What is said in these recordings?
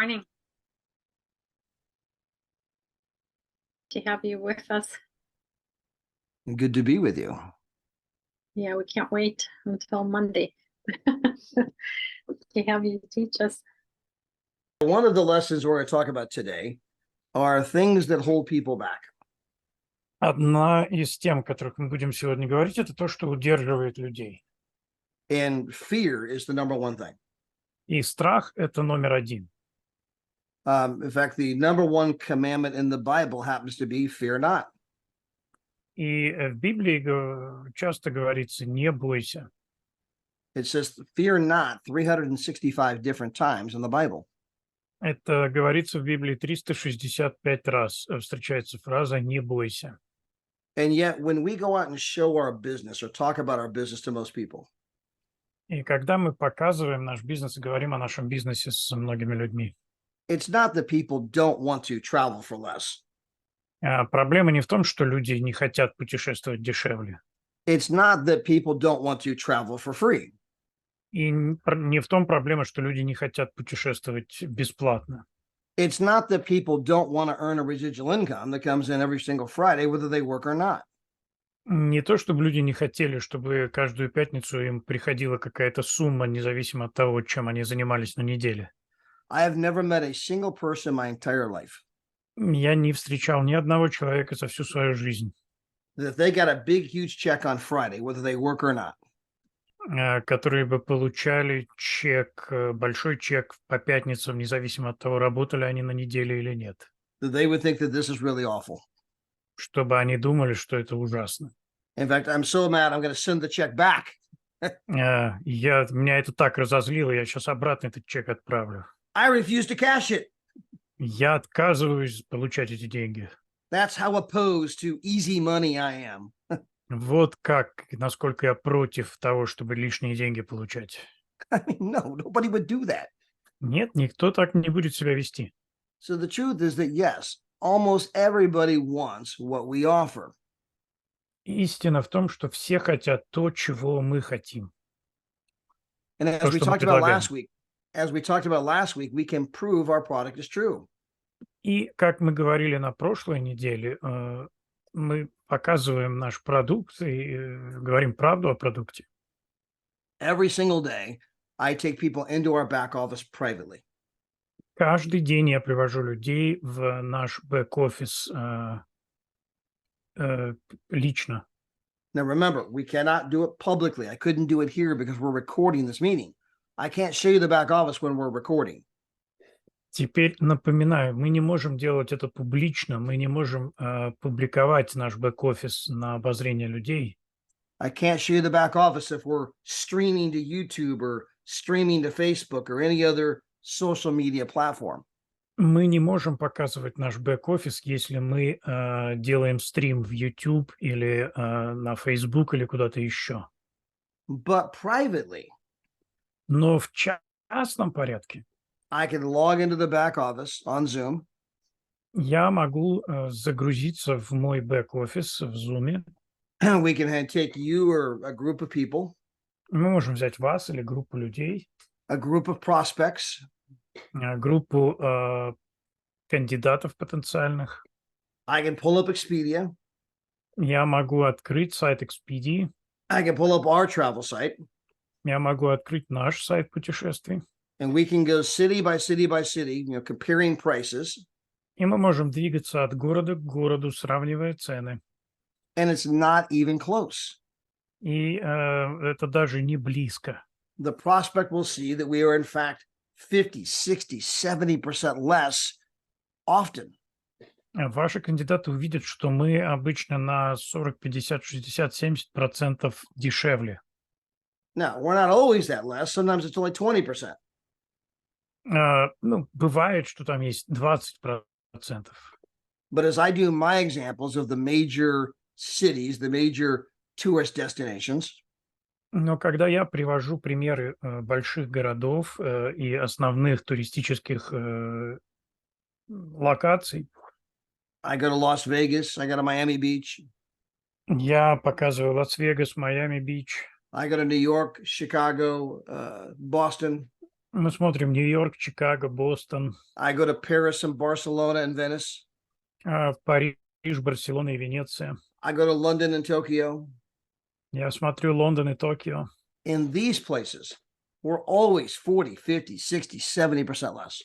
Morning. To have you with us. Good to be with you. Yeah, we can't wait until Monday to have you teach us. One of the lessons we're going to talk about today are things that hold people back. Одна из тем, о которых мы будем сегодня говорить, это то, что удерживает людей. And fear is the number one thing. И страх – это номер один. In fact, the number one commandment in the Bible happens to be fear not. И в Библии часто говорится «не бойся». It says fear not 365 different times in the Bible. Это говорится в Библии 365 раз. Встречается фраза «не бойся». And yet, when we go out and show our business or talk about our business to most people, И когда мы показываем наш бизнес и говорим о нашем бизнесе с многими людьми, it's not that people don't want to travel for less. проблема не в том, что люди не хотят путешествовать дешевле. It's not that people don't want to travel for free. И не в том проблема, что люди не хотят путешествовать бесплатно. It's not that people don't want to earn a residual income that comes in every single Friday, whether they work or not. Не то, чтобы люди не хотели, чтобы каждую пятницу им приходила какая-то сумма, независимо от того, чем они занимались на неделе. I have never met a single person in my entire life Я не встречал ни одного человека за всю свою жизнь, that if they got a big, huge check on Friday, whether they work or not, которые бы получали чек, большой чек по пятницам, независимо от того, работали они на неделе или нет, that they would think that this is really awful. чтобы они думали, что это ужасно. In fact, I'm so mad, I'm going to send the check back. Меня это так разозлило, я сейчас обратно этот чек отправлю. I refuse to cash it. Я отказываюсь получать эти деньги. That's how opposed to easy money I am. Вот как, насколько я против того, чтобы лишние деньги получать. I mean, no, nobody would do that. Нет, никто так не будет себя вести. So the truth is that, yes, almost everybody wants what we offer. Истина в том, что все хотят то, чего мы хотим. And as То, we что мы talked about предлагаем. last week, we can prove our product is true. И как мы говорили на прошлой неделе, мы показываем наш продукт и говорим правду о продукте. Every single day, I take people into our back office privately. Каждый день я привожу людей в наш бэк-офис лично. Now, remember, we cannot do it publicly. I couldn't do it here because we're recording this meeting. I can't show you the back office when we're recording. Теперь напоминаю, мы не можем делать это публично, мы не можем публиковать наш бэк-офис на обозрение людей. I can't show you the back office if we're streaming to YouTube or streaming to Facebook or any other social media platform. Мы не можем показывать наш бэк-офис, если мы делаем стрим в YouTube или на Facebook или куда-то еще. But privately, Но в частном порядке I can log into the back office on Zoom. я могу загрузиться в мой бэк-офис в Zoom. We can take you or a group of people, Мы можем взять вас или группу людей, a group of prospects, группу кандидатов потенциальных. I can pull up Expedia. Я могу открыть сайт Expedia. I can pull up our travel site. Я могу открыть наш сайт путешествий. And we can go city by city by city, comparing prices. И мы можем двигаться от города к городу, сравнивая цены. And it's not even close. И это даже не близко. The prospect will see that we are, in fact, 50, 60, 70% less often. Ваши кандидаты увидят, что мы обычно на 40, 50, 60, 70% дешевле. Now, we're not always that less. Sometimes it's only 20%. Ну, бывает, что там есть 20%. But as I do my examples of the major cities, the major tourist destinations, Но когда я привожу примеры больших городов и основных туристических локаций, I go to Las Vegas, I go to Miami Beach, я показываю Лас-Вегас, Майами-Бич, I go to New York, Chicago, Boston. Мы смотрим Нью-Йорк, Чикаго, Бостон, I go to Paris and Barcelona and Venice. Париж, Барселона и Венеция. I go to London and Tokyo. Я смотрю Лондон и Токио. In these places, we're always 40, 50, 60, 70% less.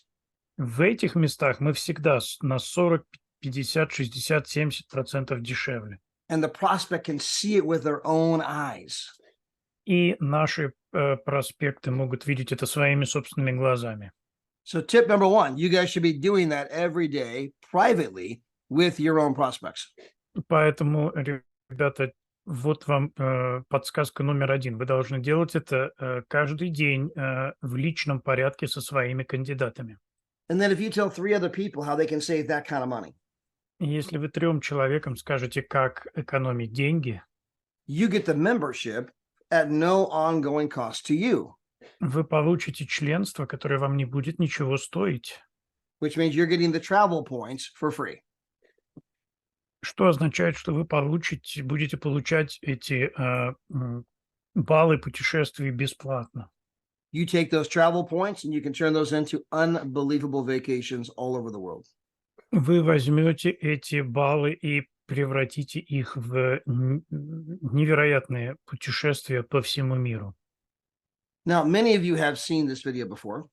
В этих местах мы всегда на 40, 50, 60, 70% дешевле. And the prospect can see it with their own eyes. И наши проспекты могут видеть это своими собственными глазами. So tip number one, you guys should be doing that every day privately with your own prospects. Поэтому, ребята, вот вам подсказка номер один. Вы должны делать это каждый день в личном порядке со своими кандидатами. And then if you tell 3 other people how they can save that kind of money, Если вы 3 человекам скажете, как экономить деньги, you get the membership at no ongoing cost to you, вы получите членство, которое вам не будет ничего стоить, which means you're getting the travel points for free. что означает, что вы будете получать эти баллы путешествий бесплатно. You take those travel points and you can turn those into unbelievable vacations all over the world. Вы возьмете эти баллы и превратите их в невероятные путешествия по всему миру. Now, many of you have seen this video before,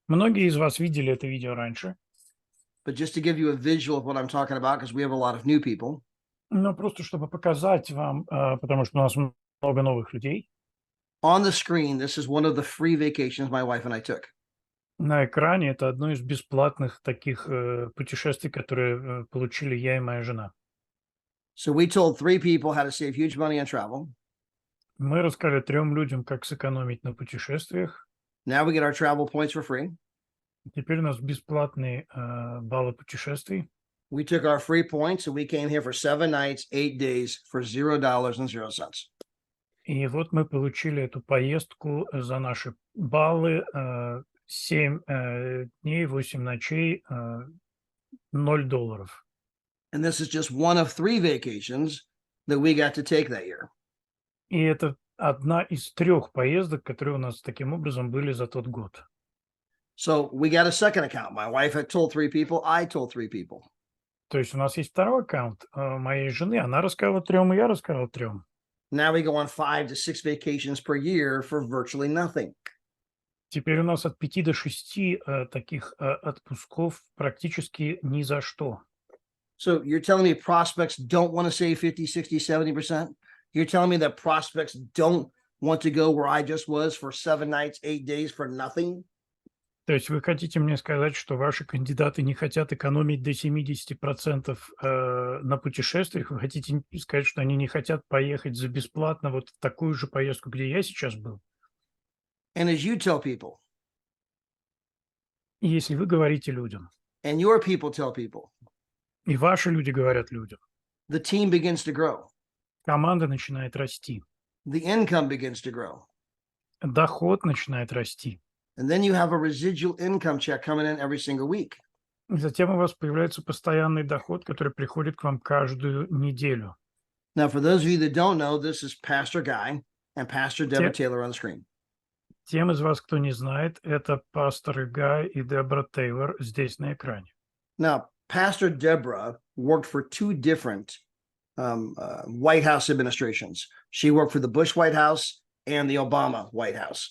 Многие из вас видели это видео раньше, but just to give you a visual of what I'm talking about, because we have a lot of new people, но просто чтобы показать вам, потому что у нас много новых людей, on the screen, this is one of the free vacations my wife and I took. на экране это одно из бесплатных таких путешествий, которые получили я и моя жена. So we told 3 people how to save huge money on travel. Мы рассказали 3 людям, как сэкономить на путешествиях. Now we get our travel points for free. Теперь у нас бесплатные баллы путешествий. We took our free points and we came here for 7 nights, 8 days for $0.00. И вот мы получили эту поездку за наши баллы 7 дней, 8 ночей, $0. And this is just one of 3 vacations that we got to take that year. И это одна из 3 поездок, которые у нас таким образом были за тот год. So we got a second account. My wife had told 3 people, I told 3 people. То есть у нас есть второй аккаунт моей жены, она рассказала 3, и я рассказал 3. Now we go on 5 to 6 vacations per year for virtually nothing. Теперь у нас от 5 до 6 таких отпусков практически ни за что. So you're telling me prospects don't want to save 50, 60, 70%? You're telling me that prospects don't want to go where I just was for 7 nights, 8 days for nothing? То есть вы хотите мне сказать, что ваши кандидаты не хотят экономить до 70% на путешествиях? Вы хотите сказать, что они не хотят поехать за бесплатно вот в такую же поездку, где я сейчас был? And as you tell people, И если вы говорите людям, and your people tell people, и ваши люди говорят людям, the team begins to grow. команда начинает расти, The income begins to grow. доход начинает расти. And then you have a residual income check coming in every single week. И затем у вас появляется постоянный доход, который приходит к вам каждую неделю. Now, for those of you that don't know, this is Pastor Guy and Pastor Deborah Yep. Taylor on the screen. Тем из вас, кто не знает, это пастор Гай и Дебра Тейлор здесь на экране. Now, Pastor Deborah worked for 2 different White House administrations. She worked for the Bush White House and the Obama White House.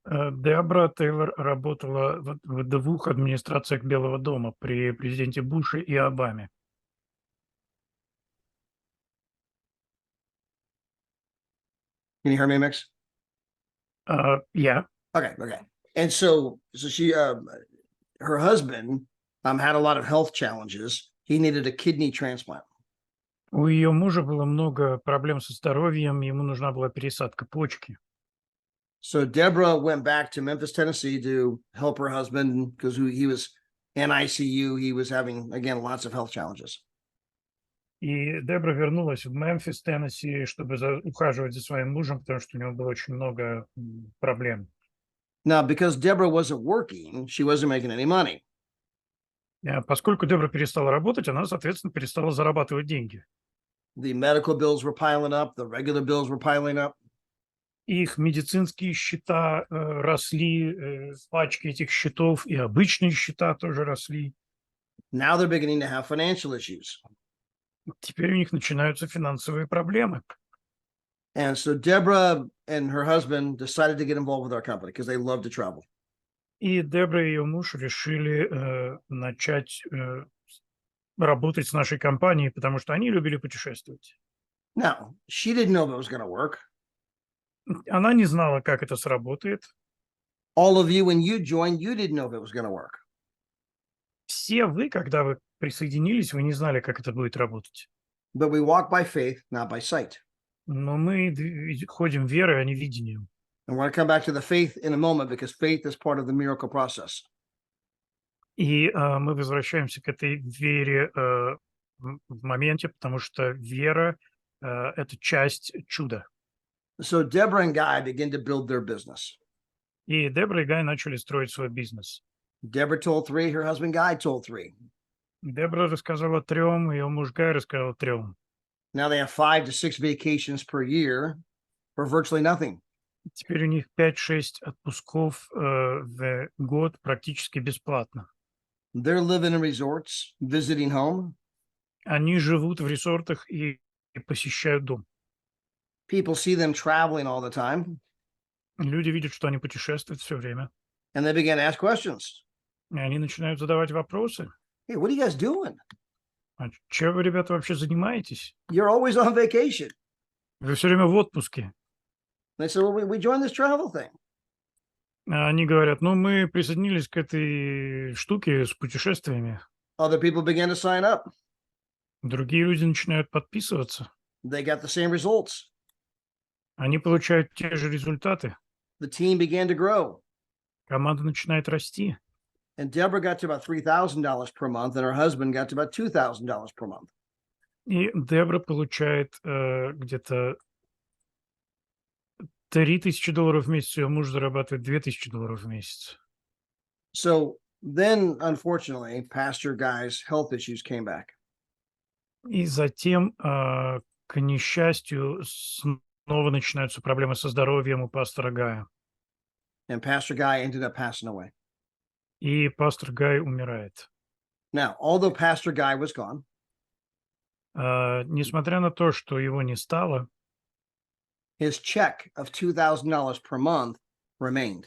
Дебра Тейлор работала в 2 администрациях Белого дома при президенте Буше и Обаме. Can you hear me, Mix? Yeah. Okay. And so she, her husband had a lot of health challenges. He needed a kidney transplant. У ее мужа было много проблем со здоровьем, ему нужна была пересадка почки. So Deborah went back to Memphis, Tennessee to help her husband because he was in ICU. He was having, again, lots of health challenges. И Дебра вернулась в Мемфис, Теннесси, чтобы ухаживать за своим мужем, потому что у него было очень много проблем. Now, because Deborah wasn't working, she wasn't making any money. Поскольку Дебра перестала работать, она, соответственно, перестала зарабатывать деньги. The medical bills were piling up. The regular bills were piling up. Их медицинские счета росли, пачки этих счетов, и обычные счета тоже росли. Now they're beginning to have financial issues. Теперь у них начинаются финансовые проблемы. And so Deborah and her husband decided to get involved with our company because they love to travel. И Дебра и ее муж решили начать работать с нашей компанией, потому что они любили путешествовать. Now, she didn't know if it was going to work. Она не знала, как это сработает. All of you, when you joined, you didn't know if it was going to work. Все вы, когда вы присоединились, вы не знали, как это будет работать. But we walk by faith, not by sight. Но мы ходим верой, а не видением. And we're going to come back to the faith in a moment because faith is part of the miracle process. И мы возвращаемся к этой вере в моменте, потому что вера это часть чуда. So Deborah and Guy begin to build their business. И Дебра и Гай начали строить свой бизнес. Deborah told 3, her husband Guy told 3. Дебра рассказала 3, ее муж Гай рассказал 3. Now they have 5 to 6 vacations per year for virtually nothing. Теперь у них 5-6 отпусков в год практически бесплатно. They're living in resorts, visiting home. Они живут в резортах и посещают дом. People see them traveling all the time, Люди видят, что они путешествуют все время. and they begin to ask questions. И они начинают задавать вопросы. Hey, what are you guys doing? А чем вы, ребята, вообще занимаетесь? You're always on vacation. Вы все время в отпуске. They said, well, we joined this travel thing. А они говорят, ну, мы присоединились к этой штуке с путешествиями. Other people began to sign up. Другие люди начинают подписываться. They got the same results. Они получают те же результаты. The team began to grow. Команда начинает расти. And Deborah got to about $3,000 per month, and her husband got to about $2,000 per month. И Дебра получает где-то $3000 в месяц, ее муж зарабатывает $2000 в месяц. So then, unfortunately, Pastor Guy's health issues came back. И затем, к несчастью, снова начинаются проблемы со здоровьем у пастора Гая. And Pastor Guy ended up passing away. И пастор Гай умирает. Now, although Pastor Guy was gone, Несмотря на то, что его не стало, his check of $2,000 per month remained.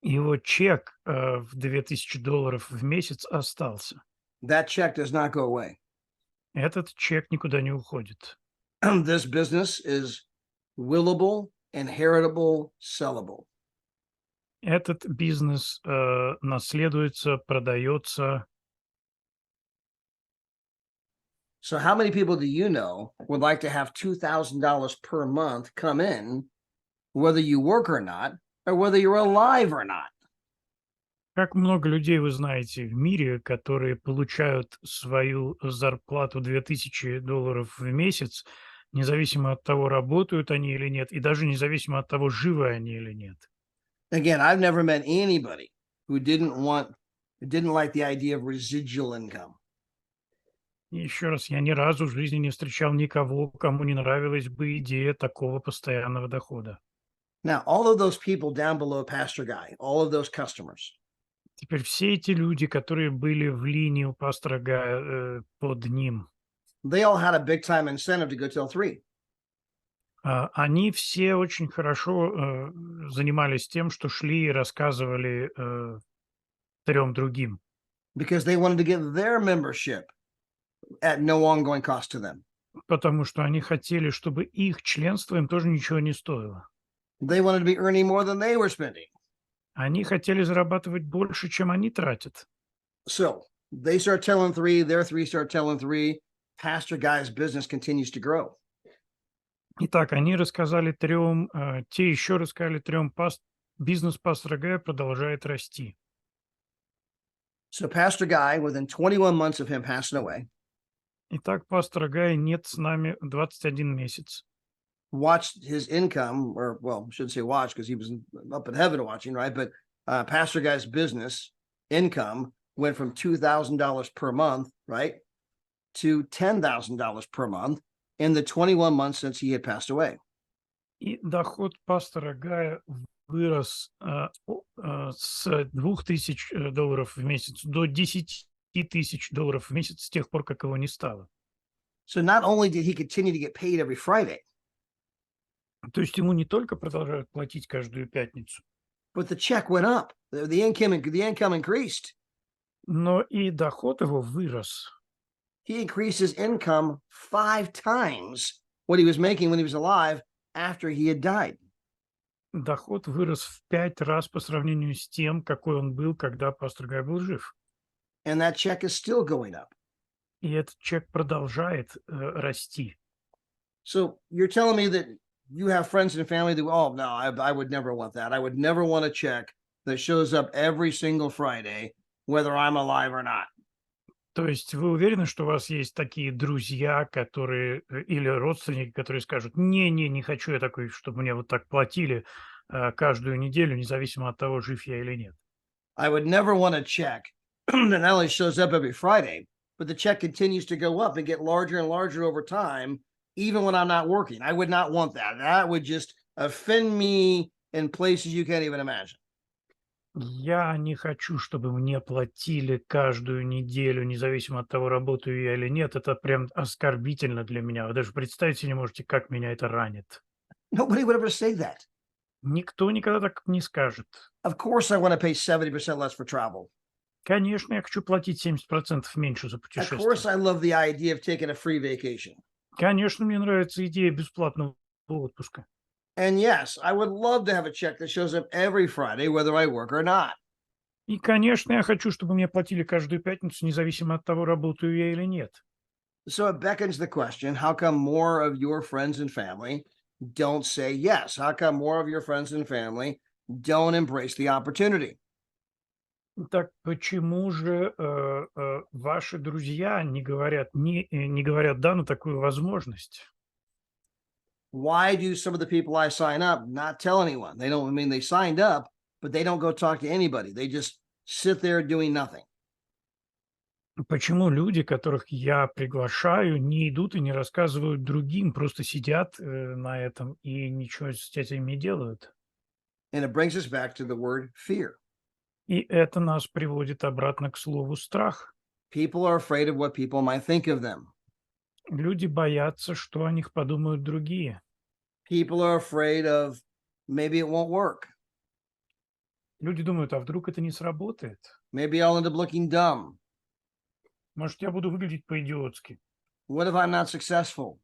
его чек в $2000 в месяц остался. That check does not go away. Этот чек никуда не уходит. This business is willable, inheritable, sellable. Этот бизнес наследуется, продается. So how many people do you know would like to have $2,000 per month come in, whether you work or not, or whether you're alive or not? Как много людей вы знаете в мире, которые получают свою зарплату $2000 в месяц, независимо от того, работают они или нет, и даже независимо от того, живы они или нет. Again, I've never met anybody who didn't like the idea of residual income. И еще раз, я ни разу в жизни не встречал никого, кому не нравилась бы идея такого постоянного дохода. Now, all of those people down below Pastor Guy, all of those customers, Теперь все эти люди, которые были в линии у пастора Гая под ним, they all had a big time incentive to go till 3. они все очень хорошо занимались тем, что шли и рассказывали 3 другим, Because they wanted to get their membership at no ongoing cost to them. потому что они хотели, чтобы их членство им тоже ничего не стоило. They wanted to be earning more than they were spending. Они хотели зарабатывать больше, чем они тратят. So they start telling 3, their 3 start telling 3. Pastor Guy's business continues to grow. Итак, они рассказали 3, те еще рассказали 3, бизнес пастора Гая продолжает расти. So Pastor Guy, within 21 months of him passing away, Итак, пастора Гая нет с нами 21 месяц. watched his income, or well, I shouldn't say watch because he was up in heaven watching, right? But Pastor Guy's business income went from $2,000 per month, right, to $10,000 per month in the 21 months since he had passed away. И доход пастора Гая вырос с $2000 в месяц до $10 000 в месяц с тех пор, как его не стало. So not only did he continue to get paid every Friday, То есть ему не только продолжают платить каждую пятницу, but the check went up. The income increased. но и доход его вырос. He increased his income 5 times what he was making when he was alive after he had died. Доход вырос в 5 раз по сравнению с тем, какой он был, когда пастор Гай был жив. And that check is still going up. И этот чек продолжает расти. So you're telling me that you have friends and family that, oh, no, I would never want that. I would never want a check that shows up every single Friday, whether I'm alive or not. То есть вы уверены, что у вас есть такие друзья, которые или родственники, которые скажут: не хочу я такой, чтобы мне вот так платили каждую неделю, независимо от того, жив я или нет. I would never want a check that not only shows up every Friday, but the check continues to go up and get larger and larger over time, even when I'm not working. I would not want that. That would just offend me in places you can't even imagine. Я не хочу, чтобы мне платили каждую неделю, независимо от того, работаю я или нет. Это прям оскорбительно для меня. Вы даже представить себе не можете, как меня это ранит. Nobody would ever say that. Никто никогда так не скажет. Of course, I want to pay 70% less for travel. Конечно, я хочу платить 70% меньше за Of course, путешествие. I love the idea of taking a free vacation. Конечно, мне нравится идея бесплатного отпуска. And yes, I would love to have a check that shows up every Friday, whether I work or not. И, конечно, я хочу, чтобы мне платили каждую пятницу, независимо от того, работаю я или нет. So it beckons the question, how come more of your friends and family don't say yes? How come more of your friends and family don't embrace the opportunity? Так почему же ваши друзья не говорят да на такую возможность? Why do some of the people I sign up not tell anyone? They don't, I mean, they signed up, but they don't go talk to anybody. They just sit there doing nothing. Почему люди, которых я приглашаю, не идут и не рассказывают другим, просто сидят на этом и ничего с этим не делают? And it brings us back to the word fear. И это нас приводит обратно к слову страх. People are afraid of what people might think of them. Люди боятся, что о них подумают другие. People are afraid of maybe it won't work. Люди думают, а вдруг это не сработает? Maybe I'll end up looking dumb. Может, я буду выглядеть по-идиотски? What if I'm not successful?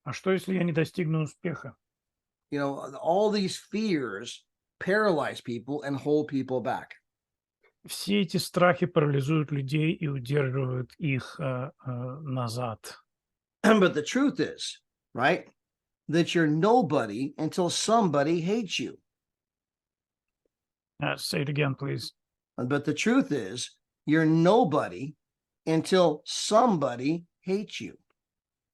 А что, если я не достигну успеха? You know, all these fears paralyze people and hold people back. Все эти страхи парализуют людей и удерживают их назад. But the truth is, right, that you're nobody until somebody hates you. Say it again, please. But the truth is, you're nobody until somebody hates you.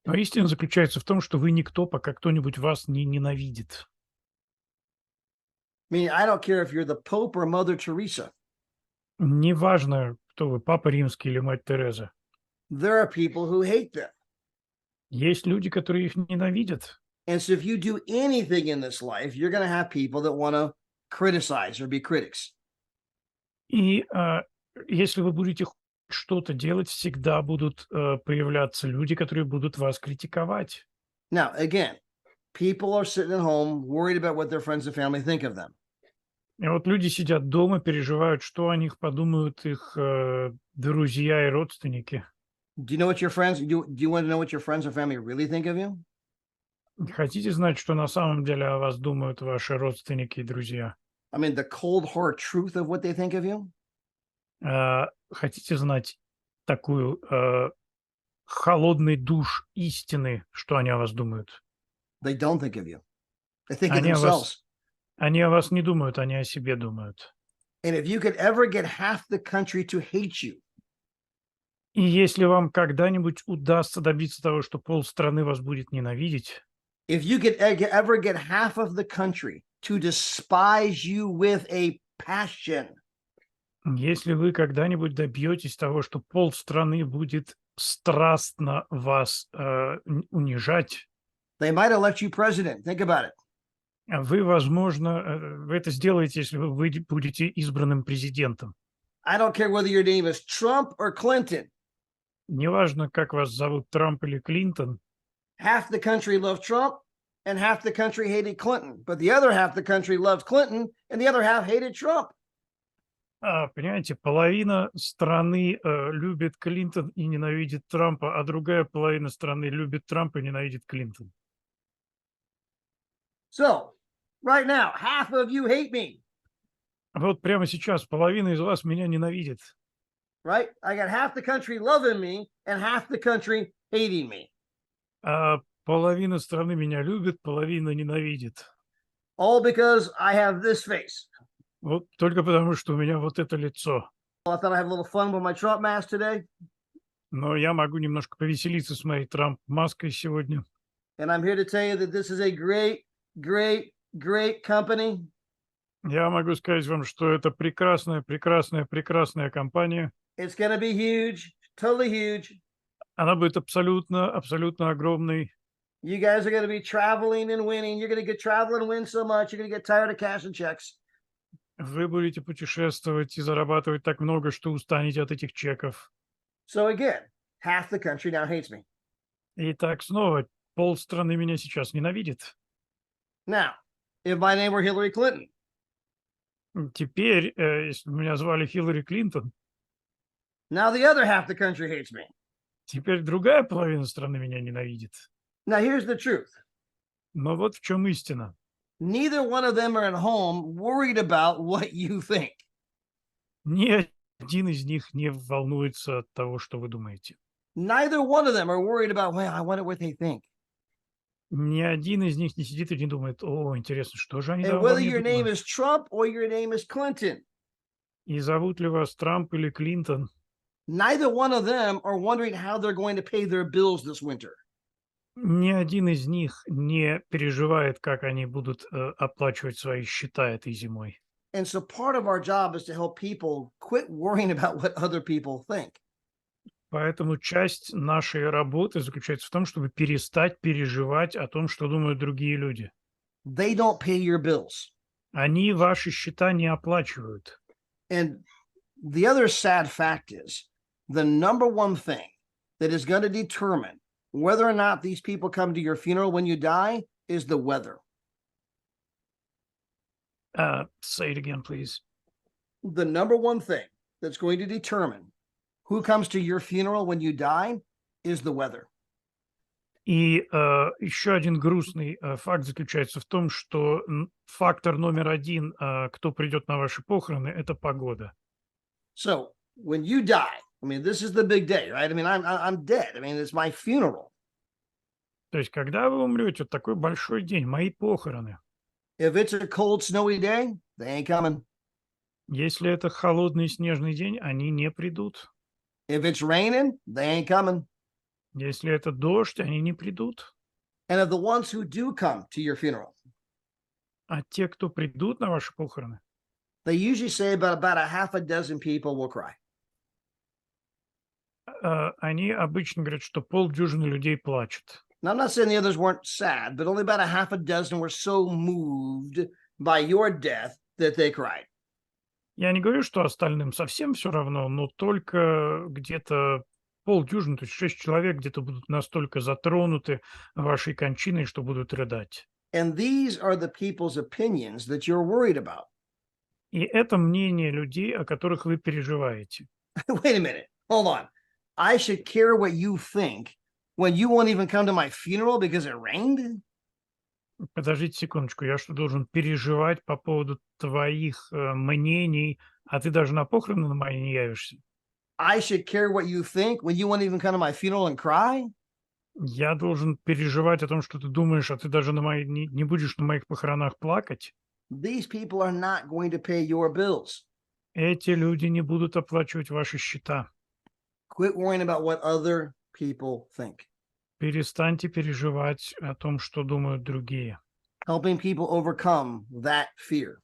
Но истина заключается в том, что вы никто, пока кто-нибудь вас не ненавидит. I mean, I don't care if you're the Pope or Mother Teresa. Неважно, кто вы, Папа Римский или Мать Тереза. There are people who hate them. Есть люди, которые их ненавидят. And so if you do anything in this life, you're going to have people that want to criticize or be critics. И если вы будете что-то делать, всегда будут появляться люди, которые будут вас критиковать. Now, again, people are sitting at home worried about what their friends and family think of them. И вот люди сидят дома, переживают, что о них подумают их друзья и родственники. Do you know what your friends do you want to know what your friends and family really think of you? Хотите знать, что на самом деле о вас думают ваши родственники и друзья? I mean, the cold hard truth of what they think of you? Хотите знать такую холодный душ истины, что они о вас думают? They don't think of you. They think of Они themselves. о вас не думают, они о себе думают. And if you could ever get half the country to hate you, И если вам когда-нибудь удастся добиться того, что полстраны вас будет ненавидеть, if you could ever get half of the country to despise you with a passion, если вы когда-нибудь добьетесь того, что полстраны будет страстно вас унижать, They might elect you president. Think about it. Вы, возможно, вы это сделаете, если вы будете избранным президентом. I don't care whether your name is Trump or Clinton. Неважно, как вас зовут, Трамп или Клинтон, Half the country loved Trump and half the country hated Clinton. But the other half the country loved Clinton and the other half hated Trump. понимаете, половина страны любит Клинтон и ненавидит Трампа, а другая половина страны любит Трампа и ненавидит Клинтон. So, right now, half of you hate me, Вот прямо сейчас половина из вас меня ненавидит. right? I got half the country loving me and half the country hating me. А половина страны меня любит, половина ненавидит. All because I have this face. Вот только потому, что у меня вот это лицо. Well, I thought I'd have a little fun with my Trump mask today. Но я могу немножко повеселиться с моей Трамп-маской сегодня. And I'm here to tell you that this is a great, great, great company. Я могу сказать вам, что это прекрасная, прекрасная, прекрасная компания. It's going to be huge, totally huge. Она будет абсолютно, абсолютно огромной. You guys are going to be traveling and winning. You're going to get travel and win so much. You're going to get tired of cashing checks. Вы будете путешествовать и зарабатывать так много, что устанете от этих чеков. So again, half the country now hates me. Итак, снова полстраны меня сейчас ненавидит. Now, if my name were Hillary Clinton, Теперь, если бы меня звали Хиллари Клинтон, now the other half the country hates me. теперь другая половина страны меня ненавидит. Now, here's the truth. Но вот в чем истина. Neither one of them are at home worried about what you think. Ни один из них не волнуется от того, что вы думаете. Neither one of them are worried about, well, I wonder what they think. Ни один из них не сидит и не думает: о, интересно, что же они And там whether обо мне your name думают? is Trump or your name is Clinton, И зовут ли вас Трамп или Клинтон? neither one of them are wondering how they're going to pay their bills this winter. Ни один из них не переживает, как они будут оплачивать свои счета этой зимой. And so part of our job is to help people quit worrying about what other people think. Поэтому часть нашей работы заключается в том, чтобы перестать переживать о том, что думают другие люди. They don't pay your bills. Они ваши счета не оплачивают. And the other sad fact is the number one thing that is going to determine whether or not these people come to your funeral when you die is the weather. Say it again, please. The number one thing that's going to determine who comes to your funeral when you die is the weather. И еще один грустный факт заключается в том, что фактор номер один, кто придет на ваши похороны, это погода. So when you die, I mean, this is the big day, right? I mean, I'm dead. I mean, it's my funeral. То есть, когда вы умрете, вот такой большой день, мои похороны. If it's a cold, snowy day, they ain't coming. Если это холодный снежный день, они не придут. If it's raining, they ain't coming. Если это дождь, они не придут. And of the ones who do come to your funeral, А те, кто придут на ваши похороны, they usually say about a half a dozen people will cry. они обычно говорят, что полдюжины людей плачут. Now, I'm not saying the others weren't sad, but only about a half a dozen were so moved by your death that they cried. Я не говорю, что остальным совсем все равно, но только где-то полдюжины, то есть 6 человек где-то будут настолько затронуты вашей кончиной, что будут рыдать. And these are the people's opinions that you're worried about. И это мнение людей, о которых вы переживаете. Wait a minute. Hold on. I should care what you think when you won't even come to my funeral because it rained? Подождите секундочку, я что, должен переживать по поводу твоих мнений, а ты даже на похороны на мои не явишься? I should care what you think when you won't even come to my funeral and cry? Я должен переживать о том, что ты думаешь, а ты даже не будешь на моих похоронах плакать? These people are not going to pay your bills. Эти люди не будут оплачивать ваши счета. Quit worrying about what other people think. Перестаньте переживать о том, что думают другие. Helping people overcome that fear.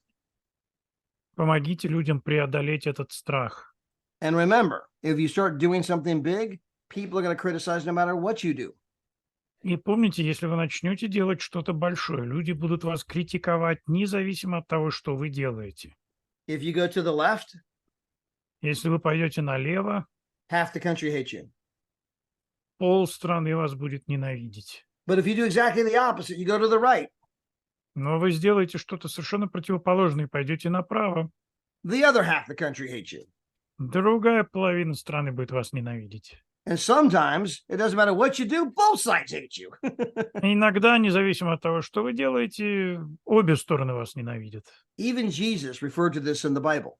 Помогите людям преодолеть этот страх. And remember, if you start doing something big, people are going to criticize no matter what you do. И помните, если вы начнете делать что-то большое, люди будут вас критиковать независимо от того, что вы делаете. If you go to the left, Если вы пойдете налево, half the country hates you. полстраны вас будет ненавидеть. But if you do exactly the opposite, you go to the right, Но вы сделаете что-то совершенно противоположное и пойдете направо, the other half the country hates you. другая половина страны будет вас ненавидеть. And sometimes it doesn't matter what you do, both sides hate you. И иногда, независимо от того, что вы делаете, обе стороны вас ненавидят. Even Jesus referred to this in the Bible.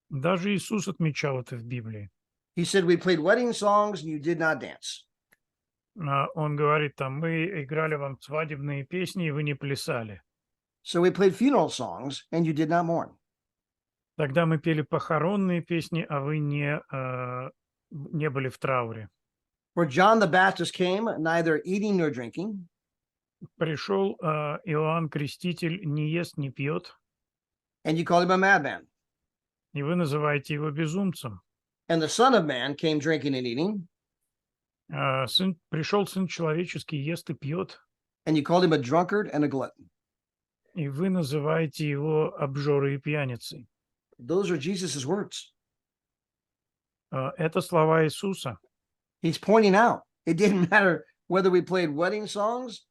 Даже Иисус отмечал это в Библии. He said, we played wedding songs and you did not dance. Он говорит там, мы играли вам свадебные песни, и вы не плясали. So we played funeral songs and you did not mourn. Тогда мы пели похоронные песни, а вы не были в трауре. For John the Baptist came, neither eating nor drinking, Пришел Иоанн Креститель, не ест, не пьет, and you called him a madman. и вы называете его безумцем. And the Son of Man came drinking and eating, Пришел Сын Человеческий, ест и пьет, and you called him a drunkard and a glutton. и вы называете его обжорой и пьяницей. Those are Jesus' words. Это слова Иисуса. He's pointing out it didn't matter whether we played wedding songs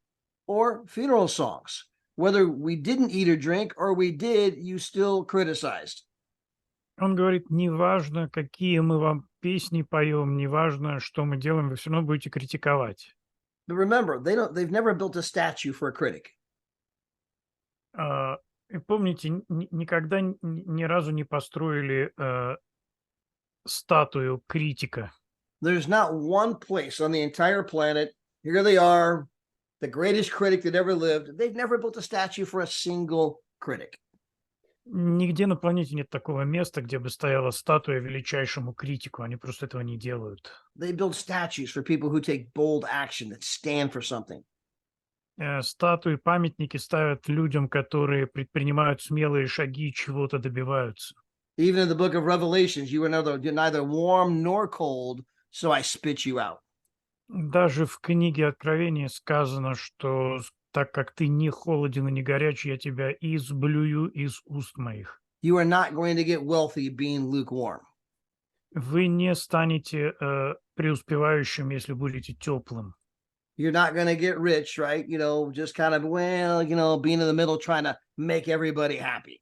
or funeral songs. Whether we didn't eat or drink or we did, you still criticized. Он говорит, неважно, какие мы вам песни поем, неважно, что мы делаем, вы все равно будете критиковать. But remember, they've never built a statue for a critic. И помните, никогда ни разу не построили статую критика. There's not one place on the entire planet. Here they are, the greatest critic that ever lived. They've never built a statue for a single critic. Нигде на планете нет такого места, где бы стояла статуя величайшему критику. Они просто этого не делают. They build statues for people who take bold action, that stand for something. Статуи, памятники ставят людям, которые предпринимают смелые шаги и чего-то добиваются. Even in the book of Revelations, you were neither warm nor cold, so I spit you out. Даже в книге Откровения сказано, что так как ты не холоден и не горяч, я тебя изблюю из уст моих. You are not going to get wealthy being lukewarm. Вы не станете преуспевающим, если будете теплым. You're not going to get rich, right? Just kind of, being in the middle, trying to make everybody happy.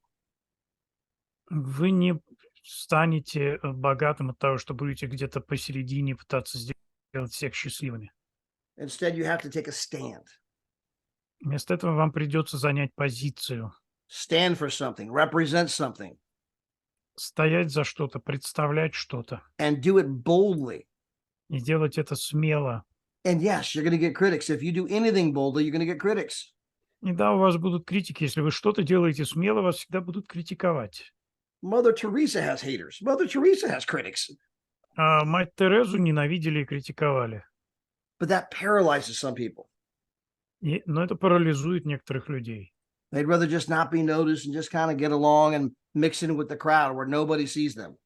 Вы не станете богатым от того, что будете где-то посередине пытаться сделать всех счастливыми. Instead, you have to take a stand. Вместо этого вам придется занять позицию. Stand for something, represent something. Стоять за что-то, представлять что-то. And do it boldly. И делать это смело. And yes, you're going to get critics. If you do anything boldly, you're going to get critics. И да, у вас будут критики. Если вы что-то делаете смело, вас всегда будут критиковать. Mother Teresa has haters. Mother Teresa has critics. А мать Терезу ненавидели и критиковали. But that paralyzes some people. Но это парализует некоторых людей. They'd rather just not be noticed and just kind of get along and mix in with the crowd where nobody sees them.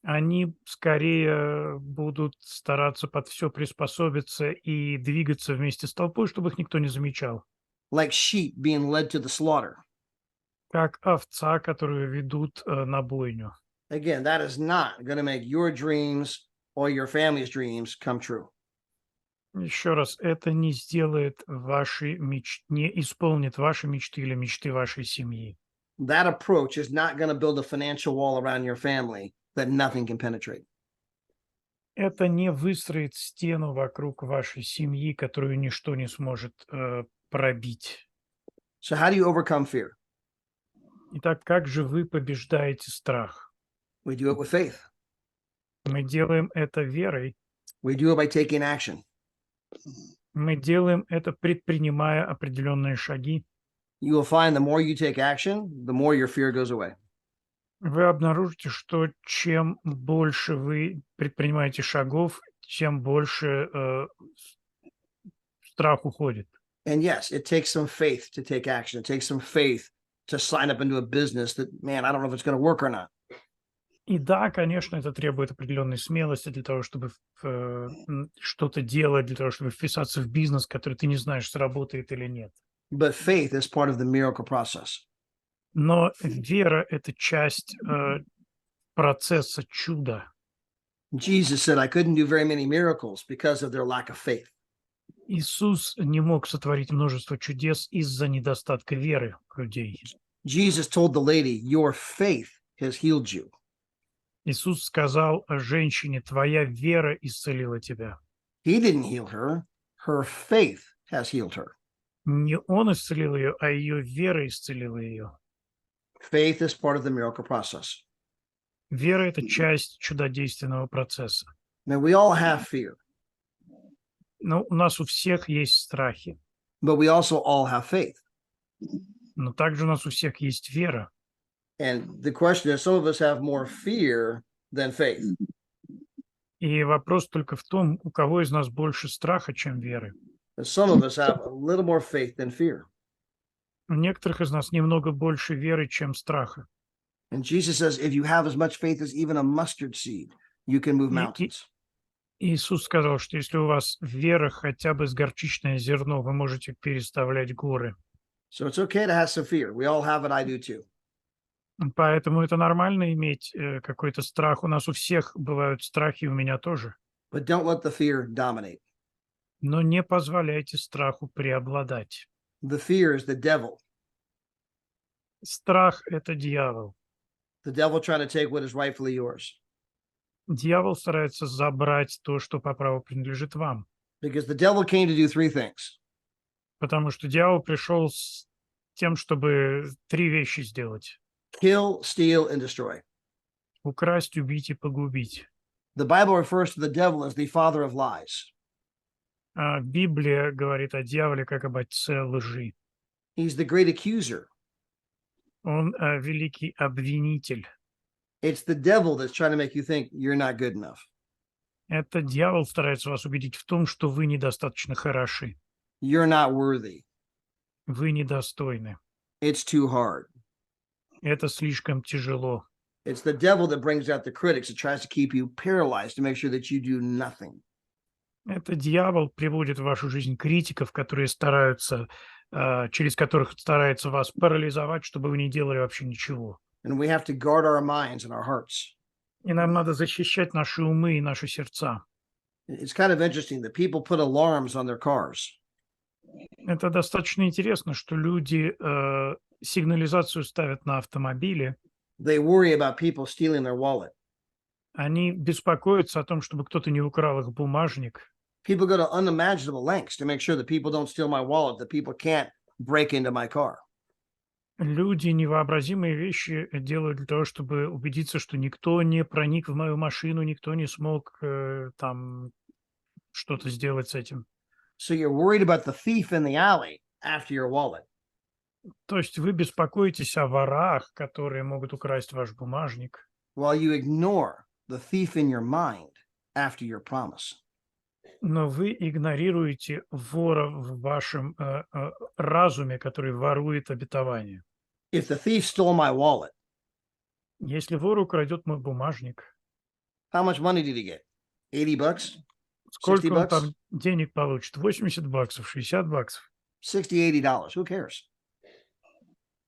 Они скорее будут стараться под все приспособиться и двигаться вместе с толпой, чтобы их никто не замечал. Like sheep being led to the slaughter. Как овца, которую ведут на бойню. Again, that is not going to make your dreams or your family's dreams come true. Еще раз, это не сделает не исполнит ваши мечты или мечты вашей семьи. That approach is not going to build a financial wall around your family that nothing can penetrate. Это не выстроит стену вокруг вашей семьи, которую ничто не сможет пробить. So how do you overcome fear? Итак, как же вы побеждаете страх? We do it with faith. Мы делаем это верой. We do it by taking action. Мы делаем это, предпринимая определенные шаги. You will find the more you take action, the more your fear goes away. Вы обнаружите, что чем больше вы предпринимаете шагов, тем больше страх уходит. And yes, it takes some faith to take action. It takes some faith to sign up into a business that, man, I don't know if it's going to work or not. И да, конечно, это требует определенной смелости для того, чтобы что-то делать, для того, чтобы вписаться в бизнес, который ты не знаешь, сработает или нет. But faith is part of the miracle process. Но вера– это часть процесса чуда. Jesus said, I couldn't do very many miracles because of their lack of faith. Иисус не мог сотворить множество чудес из-за недостатка веры людей. Jesus told the lady, your faith has healed you. Иисус сказал женщине: «Твоя вера исцелила тебя». He didn't heal her. Her faith has healed her. Не Он исцелил ее, а ее вера исцелила ее. Faith is part of the miracle process. Вера– это часть чудодейственного процесса. Now, we all have fear, Но у нас у всех есть страхи, but we also all have faith. но также у нас у всех есть вера. And the question is, some of us have more fear than faith. И вопрос только в том, у кого из нас больше страха, чем веры. And some of us have a little more faith than fear. У некоторых из нас немного больше веры, чем страха. And Jesus says, if you have as much faith as even a mustard seed, you can move mountains. Иисус сказал, что если у вас вера хотя бы с горчичное зерно, вы можете переставлять горы. So it's okay to have some fear. We all have it. I do too. Поэтому это нормально иметь какой-то страх. У нас у всех бывают страхи, у меня тоже. But don't let the fear dominate. Но не позволяйте страху преобладать. The fear is the devil. Страх– это дьявол. The devil trying to take what is rightfully yours. Дьявол старается забрать то, что по праву принадлежит вам. Because the devil came to do three things. Потому что дьявол пришел с тем, чтобы три вещи сделать. Kill, steal, and destroy. Украсть, убить и погубить. The Bible refers to the devil as the father of lies. Библия говорит о дьяволе как об отце лжи. He's the great accuser. Он великий обвинитель. It's the devil that's trying to make you think you're not good enough. Это дьявол старается вас убедить в том, что вы недостаточно хороши. You're not worthy. Вы недостойны. It's too hard. Это слишком тяжело. It's the devil that brings out the critics that tries to keep you paralyzed to make sure that you do nothing. Это дьявол приводит в вашу жизнь критиков, которые стараются, через которых старается вас парализовать, чтобы вы не делали вообще ничего. And we have to guard our minds and our hearts. И нам надо защищать наши умы и наши сердца. It's kind of interesting that people put alarms on their cars. Это достаточно интересно, что люди сигнализацию ставят на автомобиле. They worry about people stealing their wallet. Они беспокоятся о том, чтобы кто-то не украл их бумажник. People go to unimaginable lengths to make sure that people don't steal my wallet, that people can't break into my car. Люди невообразимые вещи делают для того, чтобы убедиться, что никто не проник в мою машину, никто не смог там что-то сделать с этим. So you're worried about the thief in the alley after your wallet. То есть вы беспокоитесь о ворах, которые могут украсть ваш бумажник, while you ignore the thief in your mind after your promise. но вы игнорируете вора в вашем разуме, который ворует обетование. If the thief stole my wallet, Если вор украдет мой бумажник, how much money did he get? 80 bucks? сколько 60 он bucks? там денег получит? 80 баксов, 60 баксов, 60, $80. Who cares?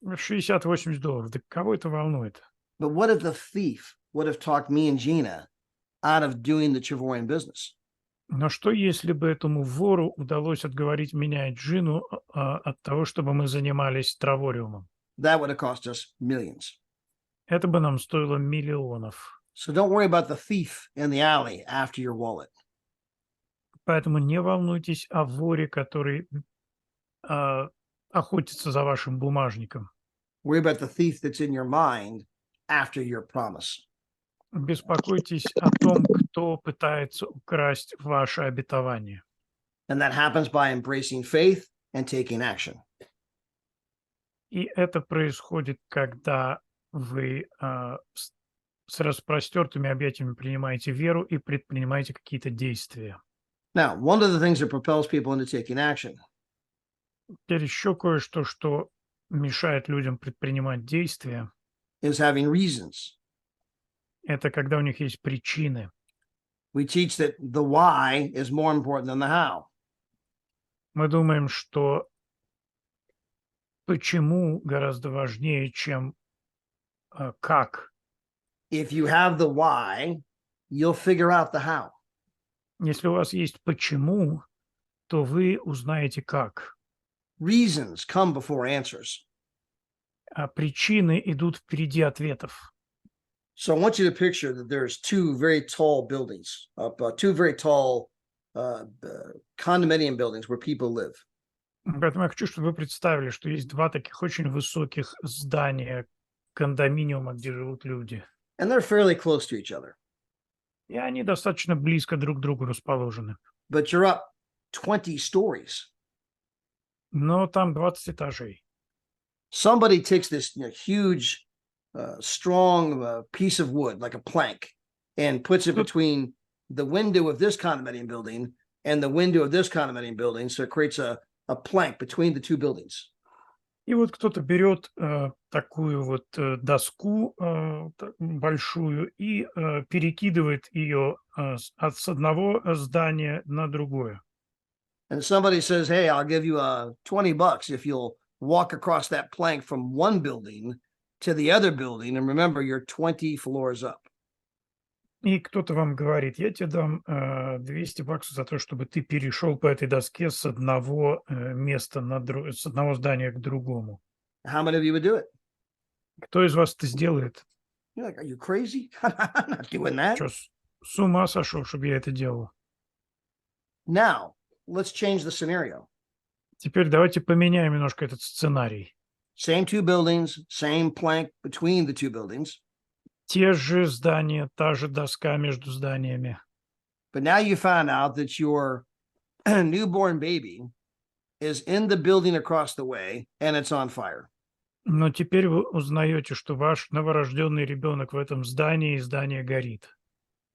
60-80 долларов. Да кого это волнует? But what if the thief would have talked me and Gina out of doing the Trevorian business? Но что, если бы этому вору удалось отговорить меня и Джину от того, чтобы мы занимались травориумом? That would have cost us millions. Это бы нам стоило миллионов. So don't worry about the thief in the alley after your wallet. Поэтому не волнуйтесь о воре, который охотится за вашим бумажником. Worry about the thief that's in your mind after your promise. Беспокойтесь о том, кто пытается украсть ваше обетование. And that happens by embracing faith and taking action. И это происходит, когда вы с распростертыми объятиями принимаете веру и предпринимаете какие-то действия. Now, one of the things that propels people into taking action Теперь еще кое-что, что мешает людям предпринимать действия, is having reasons. Это когда у них есть причины. We teach that the why is more important than the how. Мы думаем, что почему гораздо важнее, чем как. If you have the why, you'll figure out the how. Если у вас есть почему, то вы узнаете как. Reasons come before answers. А причины идут впереди ответов. So I want you to picture that there's two very tall buildings, two very tall condominium buildings where people live. Поэтому я хочу, чтобы вы представили, что есть два таких очень высоких здания, кондоминиума, где живут люди. And they're fairly close to each other. И они достаточно близко друг к другу расположены. But you're up 20 stories. Но там 20 этажей. Somebody takes this huge, strong piece of wood, like a plank, and puts it between the window of this condominium building and the window of this condominium building. So it creates a plank between the two buildings. И вот кто-то берет такую вот доску большую и перекидывает ее с одного здания на другое. And somebody says, hey, I'll give you $20 if you'll walk across that plank from one building to the other building. And remember, you're 20 floors up. И кто-то вам говорит, я тебе дам $200 за то, чтобы ты перешел по этой доске с одного места с одного здания к другому. How many of you would do it? Кто из вас это сделает? You're like, are you crazy? I'm not doing that. Что, с ума сошел, чтобы я это делал? Now, let's change the scenario. Теперь давайте поменяем немножко этот сценарий. Same two buildings, same plank between the two buildings. Те же здания, та же доска между зданиями. But now you find out that your newborn baby is in the building across the way and it's on fire. Но теперь вы узнаете, что ваш новорожденный ребенок в этом здании, и здание горит.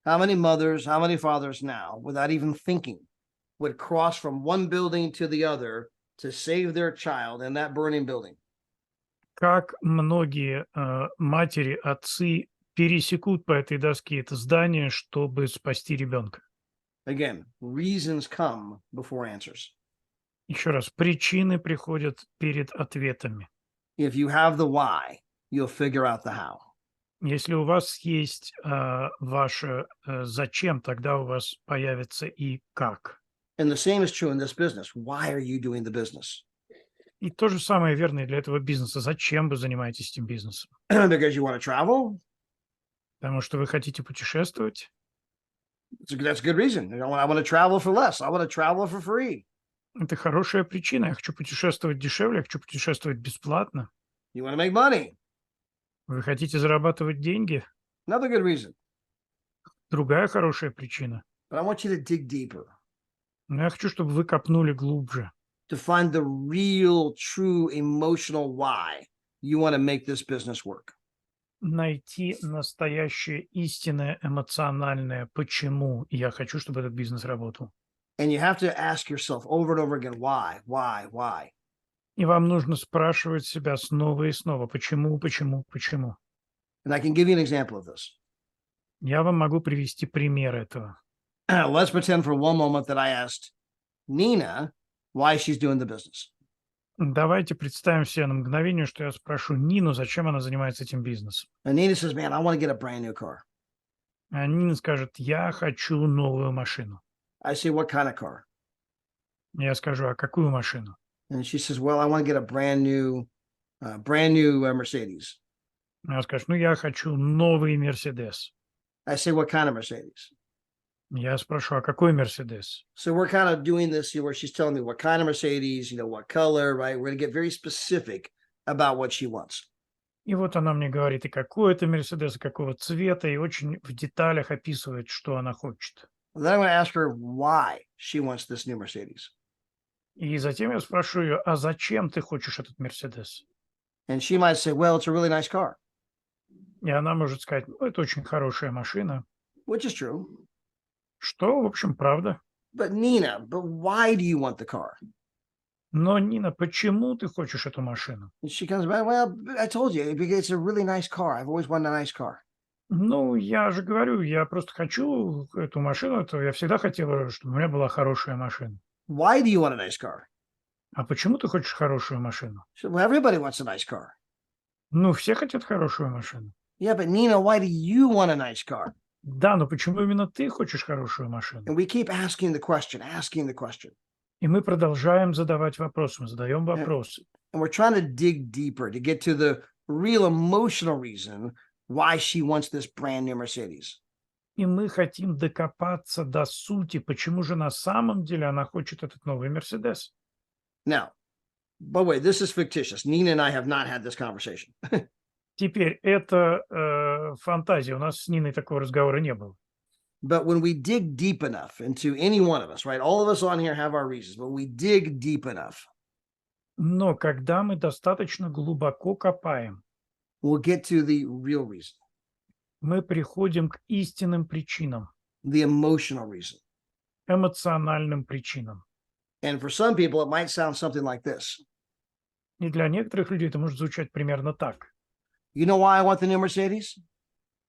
How many mothers, how many fathers now, without even thinking, would cross from one building to the other to save their child in that burning building? Как многие матери, отцы пересекут по этой доске это здание, чтобы спасти ребенка. Again, reasons come before answers. Еще раз, причины приходят перед ответами. If you have the why, you'll figure out the how. Если у вас есть ваше зачем, тогда у вас появится и как. And the same is true in this business. Why are you doing the business? И то же самое верно и для этого бизнеса. Зачем вы занимаетесь этим бизнесом? Because you want to travel? Потому что вы хотите путешествовать? That's a good reason. I want to travel for less. I want to travel for free. Это хорошая причина. Я хочу путешествовать дешевле, я хочу путешествовать бесплатно. You want to make money? Вы хотите зарабатывать деньги? Another good reason. Другая хорошая причина. But I want you to dig deeper Но я хочу, чтобы вы копнули глубже. to find the real, true emotional why you want to make this business work. Найти настоящее, истинное, эмоциональное, почему я хочу, чтобы этот бизнес работал. And you have to ask yourself over and over again, why? И вам нужно спрашивать себя снова и снова, почему. And I can give you an example of this. Я вам могу привести пример этого. Let's pretend for one moment that I asked Nina why she's doing the business. Давайте представим себе на мгновение, что я спрошу Нину, зачем она занимается этим бизнесом. And Nina says, man, I want to get a brand new car. А Нина скажет, я хочу новую машину. I say, what kind of car? Я скажу, а какую машину? And she says, well, I want to get a brand new Mercedes. Она скажет, ну я хочу новый Мерседес. I say, what kind of Mercedes? Я спрошу, а какой Мерседес? So we're kind of doing this where she's telling me what kind of Mercedes, what color, right? We're going to get very specific about what she wants. И вот она мне говорит, и какой это Мерседес, и какого цвета, и очень в деталях описывает, что она хочет. Then I'm going to ask her why she wants this new Mercedes. И затем я спрошу ее, а зачем ты хочешь этот Мерседес? And she might say, well, it's a really nice car. И она может сказать, ну, это очень хорошая машина. Which is true. Что, в общем, правда. But Nina, why do you want the car? Но, Нина, почему ты хочешь эту машину? And she comes back, well, I told you, it's a really nice car. I've always wanted a nice car. Ну, я же говорю, я просто хочу эту машину. Я всегда хотел, чтобы у меня была хорошая машина. Why do you want a nice car? А почему ты хочешь хорошую машину? Well, everybody wants a nice car. Ну, все хотят хорошую машину. Yeah, but Nina, why do you want a nice car? Да, но почему именно ты хочешь хорошую машину? And we keep asking the question. И мы продолжаем задавать вопросы, мы задаем вопросы. And we're trying to dig deeper to get to the real emotional reason why she wants this brand new Mercedes. И мы хотим докопаться до сути, почему же на самом деле она хочет этот новый Мерседес. Now, by the way, this is fictitious. Nina and I have not had this conversation. Теперь это фантазия. У нас с Ниной такого разговора не было. But when we dig deep enough into any one of us, right? All of us on here have our reasons, but we dig deep enough, Но когда мы достаточно глубоко копаем, we'll get to the real reason, мы приходим к истинным причинам, the emotional reason. эмоциональным причинам. And for some people, it might sound something like this. И для некоторых людей это может звучать примерно так. You know why I want the new Mercedes?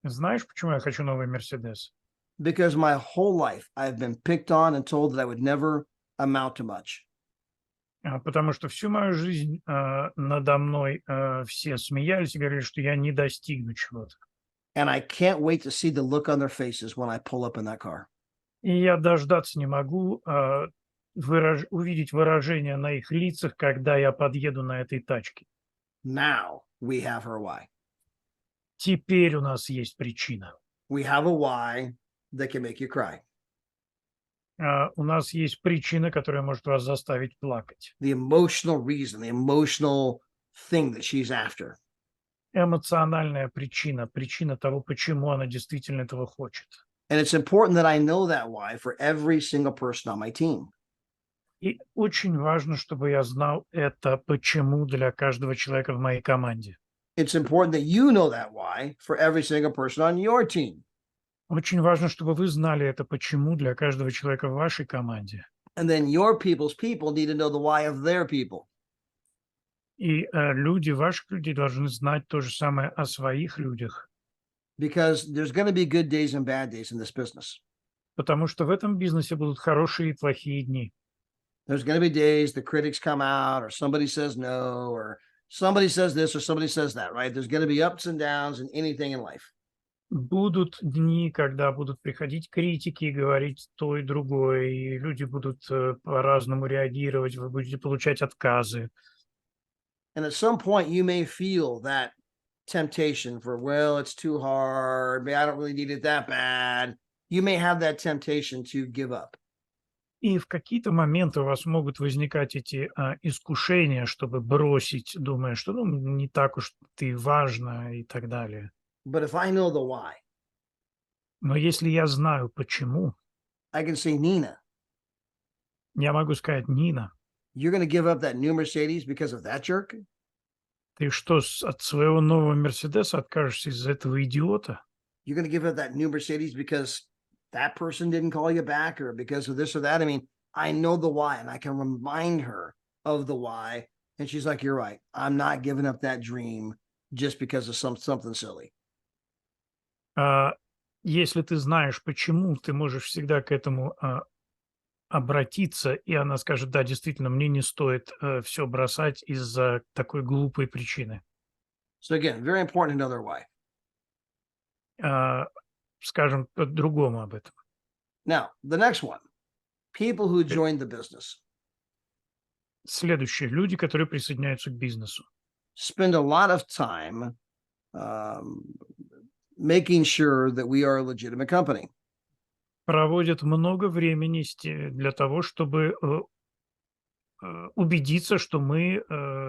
Знаешь, почему я хочу новый Мерседес? Because my whole life I've been picked on and told that I would never amount to much. Потому что всю мою жизнь надо мной все смеялись и говорили, что я не достигну чего-то. And I can't wait to see the look on their faces when I pull up in that car. И я дождаться не могу увидеть выражение на их лицах, когда я подъеду на этой тачке. Now we have her why. Теперь у нас есть причина. We have a why that can make you cry. У нас есть причина, которая может вас заставить плакать. The emotional reason, the emotional thing that she's after. Эмоциональная причина, причина того, почему она действительно этого хочет. And it's important that I know that why for every single person on my team. И очень важно, чтобы я знал это почему для каждого человека в моей команде. It's important that you know that why for every single person on your team. Очень важно, чтобы вы знали это почему для каждого человека в вашей команде. And then your people's people need to know the why of their people. И люди, ваших людей должны знать то же самое о своих людях. Because there's going to be good days and bad days in this business. Потому что в этом бизнесе будут хорошие и плохие дни. There's going to be days the critics come out or somebody says no or somebody says this or somebody says that, right? There's going to be ups and downs in anything in life. Будут дни, когда будут приходить критики и говорить то и другое, и люди будут по-разному реагировать, вы будете получать отказы. And at some point you may feel that temptation for, well, it's too hard. Maybe I don't really need it that bad. You may have that temptation to give up. И в какие-то моменты у вас могут возникать эти искушения, чтобы бросить, думая, что ну, не так уж ты важно и так далее. But if I know the why, Но если я знаю почему, I can say, Nina, я могу сказать: Нина, you're going to give up that new Mercedes because of that jerk? ты что, от своего нового Мерседеса откажешься из-за этого идиота? You're going to give up that new Mercedes because that person didn't call you back or because of this or that? I mean, I know the why and I can remind her of the why. And she's like, you're right. I'm not giving up that dream just because of something silly. Если ты знаешь, почему, ты можешь всегда к этому обратиться, и она скажет: да, действительно, мне не стоит все бросать из-за такой глупой причины. So again, very important to know their why. Скажем по-другому об этом. Now, the next one, people who joined the business Следующие люди, которые присоединяются к бизнесу. spend a lot of time making sure that we are a legitimate company. Проводят много времени для того, чтобы убедиться, что мы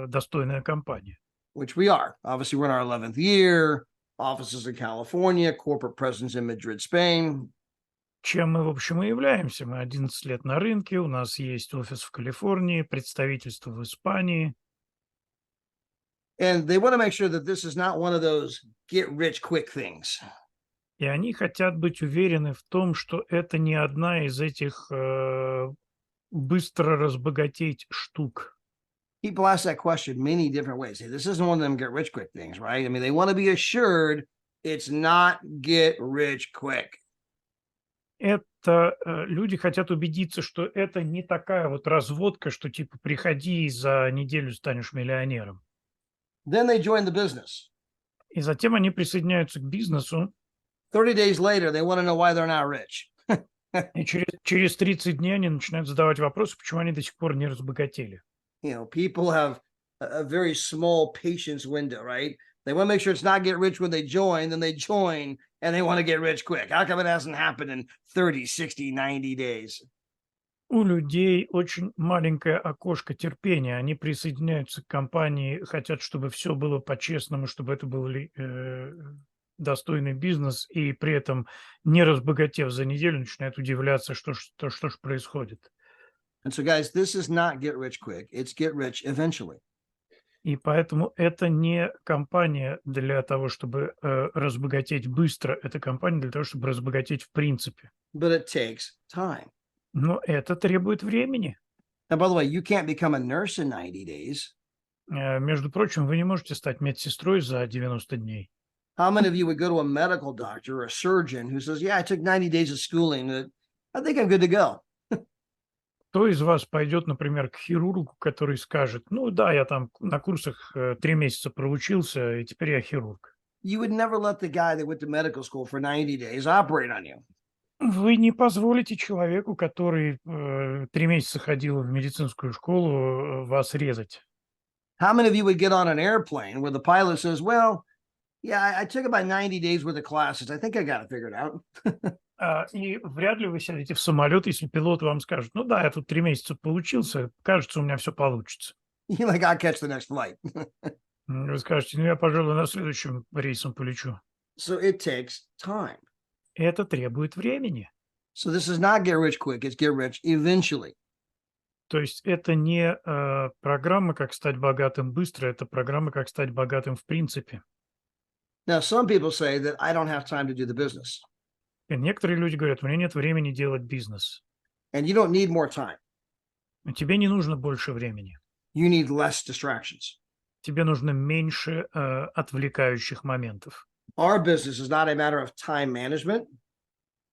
достойная компания. Which we are. Obviously, we're in our 11th year, offices in California, corporate presence in Madrid, Spain. Чем мы, в общем, и являемся. Мы 11 лет на рынке, у нас есть офис в Калифорнии, представительство в Испании. And they want to make sure that this is not one of those get rich quick things. И они хотят быть уверены в том, что это не одна из этих быстро разбогатеть штук. People ask that question many different ways. Hey, this isn't one of them get rich quick things, right? I mean, they want to be assured It's not get rich quick. Это люди хотят убедиться, что это не такая вот разводка, что типа приходи и за неделю станешь миллионером. Then they join the business. И затем они присоединяются к бизнесу, 30 days later, they want to know why they're not rich. и через 30 дней они начинают задавать вопросы, почему они до сих пор не разбогатели. You know, people have a very small patience window, right? They want to make sure it's not get rich when they join, then they join and they want to get rich quick. How come it hasn't happened in 30, 60, 90 days? У людей очень маленькое окошко терпения. Они присоединяются к компании, хотят, чтобы все было по-честному, чтобы это был достойный бизнес, и при этом, не разбогатев за неделю, начинают удивляться, что ж происходит. And so, guys, this is not get rich quick. It's get rich eventually. И поэтому это не компания для того, чтобы разбогатеть быстро, это компания для того, чтобы разбогатеть в принципе. But it takes time. Но это требует времени. Now, by the way, you can't become a nurse in 90 days. Между прочим, вы не можете стать медсестрой за 90 дней. How many of you would go to a medical doctor or a surgeon who says, yeah, I took 90 days of schooling. I think I'm good to go. Кто из вас пойдет, например, к хирургу, который скажет, ну да, я там на курсах 3 месяца проучился, и теперь я хирург. You would never let the guy that went to medical school for 90 days operate on you. Вы не позволите человеку, который 3 месяца ходил в медицинскую школу, вас резать. How many of you would get on an airplane where the pilot says, well, yeah, I took about 90 days worth of classes. I think I got it figured out. И вряд ли вы сядете в самолет, если пилот вам скажет, ну да, я тут 3 месяца поучился, кажется, у меня все получится. You're like, I'll catch the next flight. Вы скажете, ну я, пожалуй, на следующем рейсом полечу. So it takes time. Это требует времени. So this is not get rich quick. It's get rich eventually. То есть это не программа, как стать богатым быстро, это программа, как стать богатым в принципе. Now, some people say that I don't have time to do the business. И некоторые люди говорят, у меня нет времени делать бизнес. And you don't need more time. Но тебе не нужно больше времени. You need less distractions. Тебе нужно меньше отвлекающих моментов. Our business is not a matter of time management.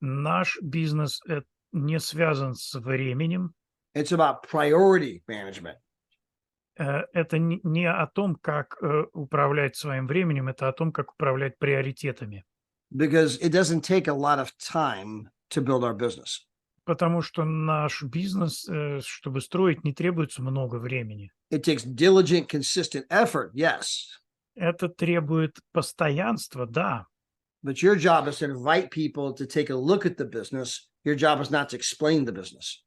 Наш бизнес не связан с временем. It's about priority management. Это не о том, как управлять своим временем, это о том, как управлять приоритетами. Because it doesn't take a lot of time to build our business. Потому что наш бизнес, чтобы строить, не требуется много времени. It takes diligent, consistent effort, yes. Это требует постоянства, да. But your job is to invite people to take a look at the business. Your job is not to explain the business.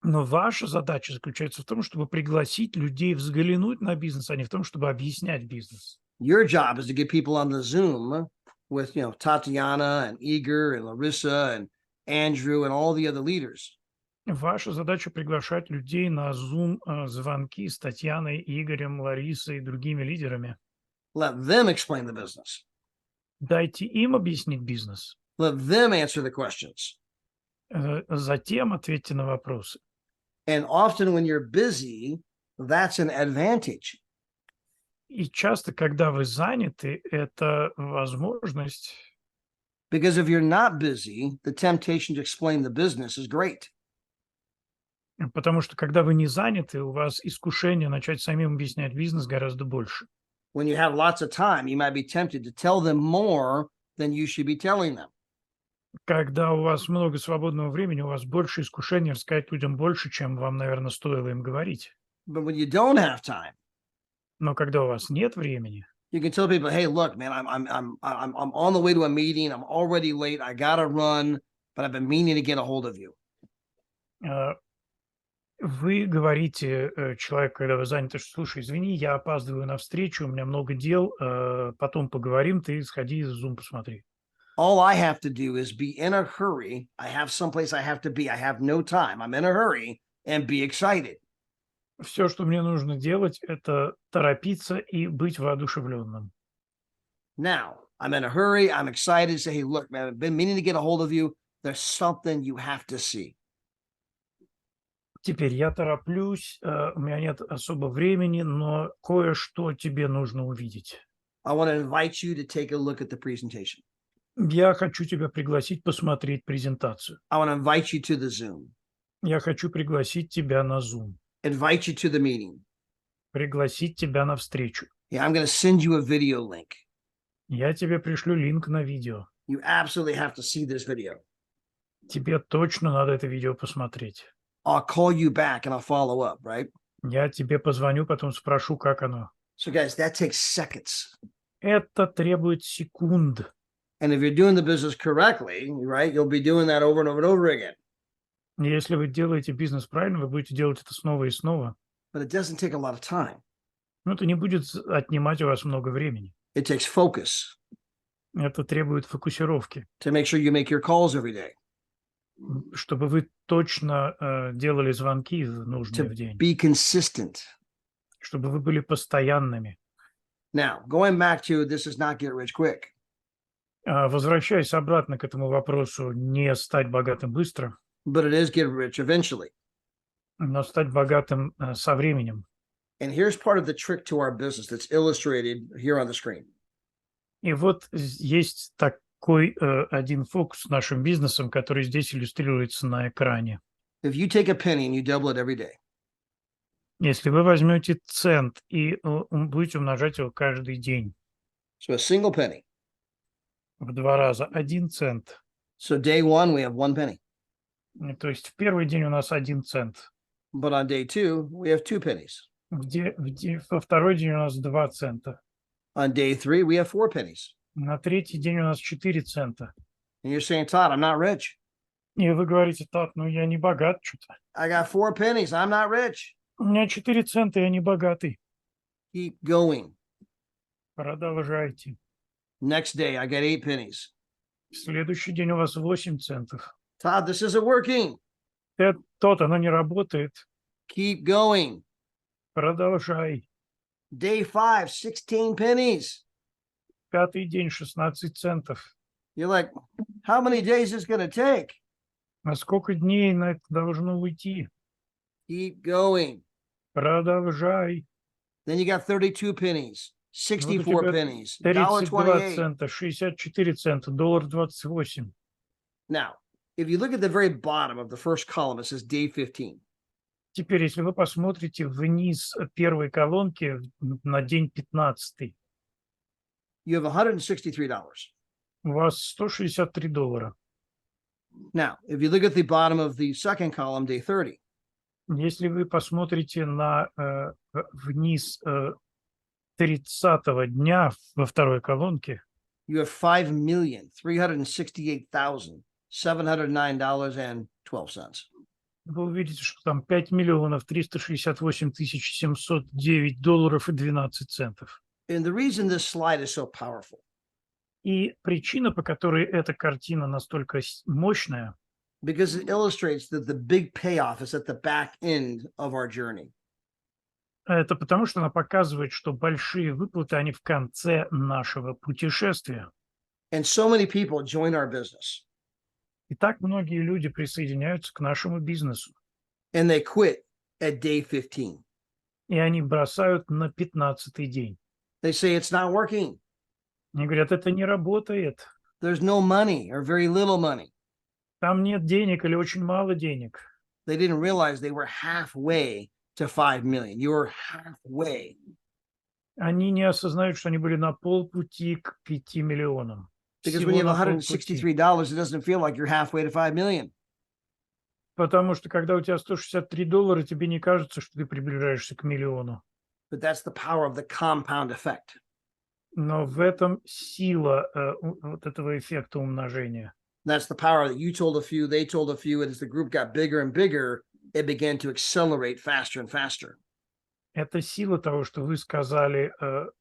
Но ваша задача заключается в том, чтобы пригласить людей взглянуть на бизнес, а не в том, чтобы объяснять бизнес. Your job is to get people on the Zoom with, Tatiana and Igor and Larissa and Andrew and all the other leaders. Ваша задача приглашать людей на Zoom звонки с Татьяной, Игорем, Ларисой и другими лидерами. Let them explain the business. Дайте им объяснить бизнес. Let them answer the questions. Затем ответьте на вопросы. And often when you're busy, that's an advantage. И часто, когда вы заняты, это возможность. Because if you're not busy, the temptation to explain the business is great. Потому что, когда вы не заняты, у вас искушение начать самим объяснять бизнес гораздо больше. When you have lots of time, you might be tempted to tell them more than you should be telling them. Когда у вас много свободного времени, у вас больше искушения рассказать людям больше, чем вам, наверное, стоило им говорить. But when you don't have time, Но когда у вас нет времени, you can tell people, "Hey, look, man, I'm on the way to a meeting. I'm already late. I gotta run, but I've been meaning to get a hold of you." вы говорите человеку, когда вы заняты, что, слушай, извини, я опаздываю на встречу, у меня много дел, потом поговорим, ты сходи и Zoom посмотри. All I have to do is be in a hurry. I have someplace I have to be. I have no time. I'm in a hurry and be excited. Все, что мне нужно делать, это торопиться и быть воодушевленным. Now, I'm in a hurry. I'm excited. Say, hey, look, man, I've been meaning to get a hold of you. There's something you have to see. Теперь я тороплюсь, у меня нет особо времени, но кое-что тебе нужно увидеть. I want to invite you to take a look at the presentation. Я хочу тебя пригласить посмотреть презентацию. I want to invite you to the Zoom. Я хочу пригласить тебя на Zoom. Invite you to the meeting. Пригласить тебя на встречу. Yeah, I'm going to send you a video link. Я тебе пришлю линк на видео. You absolutely have to see this video. Тебе точно надо это видео посмотреть. I'll call you back and I'll follow up, right? Я тебе позвоню, потом спрошу, как оно. So guys, that takes seconds. Это требует секунд. And if you're doing the business correctly, right, you'll be doing that over and over and over again. Если вы делаете бизнес правильно, вы будете делать это снова и снова. But it doesn't take a lot of time. Но это не будет отнимать у вас много времени. It takes focus Это требует фокусировки, to make sure you make your calls every day, чтобы вы точно делали звонки нужные в to день, be consistent. чтобы вы были постоянными. Now, going back to this is not get rich quick. Возвращаясь обратно к этому вопросу, не стать богатым быстро, But it is get rich eventually. но стать богатым со временем. And here's part of the trick to our business that's illustrated here on the screen. И вот есть такой один фокус с нашим бизнесом, который здесь иллюстрируется на экране. If you take a penny and you double it every day, Если вы возьмете цент и будете умножать его каждый день so a single penny. в 2 раза, 1 цент. So day one, we have 1 penny. То есть в первый день у нас 1 цент. But on day two, we have 2 pennies. Во второй день у нас 2 цента. On day three, we have 4 pennies. На третий день у нас 4 цента. And you're saying, Todd, I'm not rich. И вы говорите: Тат, ну я не богат что-то. I got 4 pennies. I'm not rich. У меня 4 цента, я не богатый. Keep going. Продолжайте. Next day, I got 8 pennies. В следующий день у вас 8 центов. Todd, this isn't working. Оно не работает. Keep going. Продолжай. Day 5, 16 pennies. 5-й день 16 центов. You're like, how many days is it going to take? На сколько дней на это должно уйти? Keep going. Продолжай. Then you got 32 pennies, 64 тебя pennies, 32 $1.28. цента, 64 цента, $1.28. Now, if you look at the very bottom of the first column, it says day 15. Теперь, если вы посмотрите вниз первой колонки на день 15, You have $163. у вас $163. Now, if you look at the bottom of the second column, day 30, Если вы посмотрите вниз 30-го дня во второй колонке, you have $5,368,709.12. вы увидите, что там 5 миллионов 368 тысяч $709.12. And the reason this slide is so powerful И причина, по которой эта картина настолько мощная, because it illustrates that the big payoff is at the back end of our journey. это потому, что она показывает, что большие выплаты, они в конце нашего путешествия. And so many people join our business И так многие люди присоединяются к нашему бизнесу, and they quit at day 15. и они бросают на 15-й день. They say it's not working. Они говорят: это не работает, There's no money or very little money. там нет денег или очень мало денег. They didn't realize they were halfway to 5 million. You were halfway. Они не осознают, что они были на полпути к 5 миллионам. Because when you Всего have на полпути. $163, it doesn't feel like you're halfway to 5 million. Потому что когда у тебя $163, тебе не кажется, что ты приближаешься к миллиону. But that's the power of the compound effect. Но в этом сила вот этого эффекта умножения. That's the power that you told a few, they told a few, and as the group got bigger and bigger, it began to accelerate faster and faster. Это сила того, что вы сказали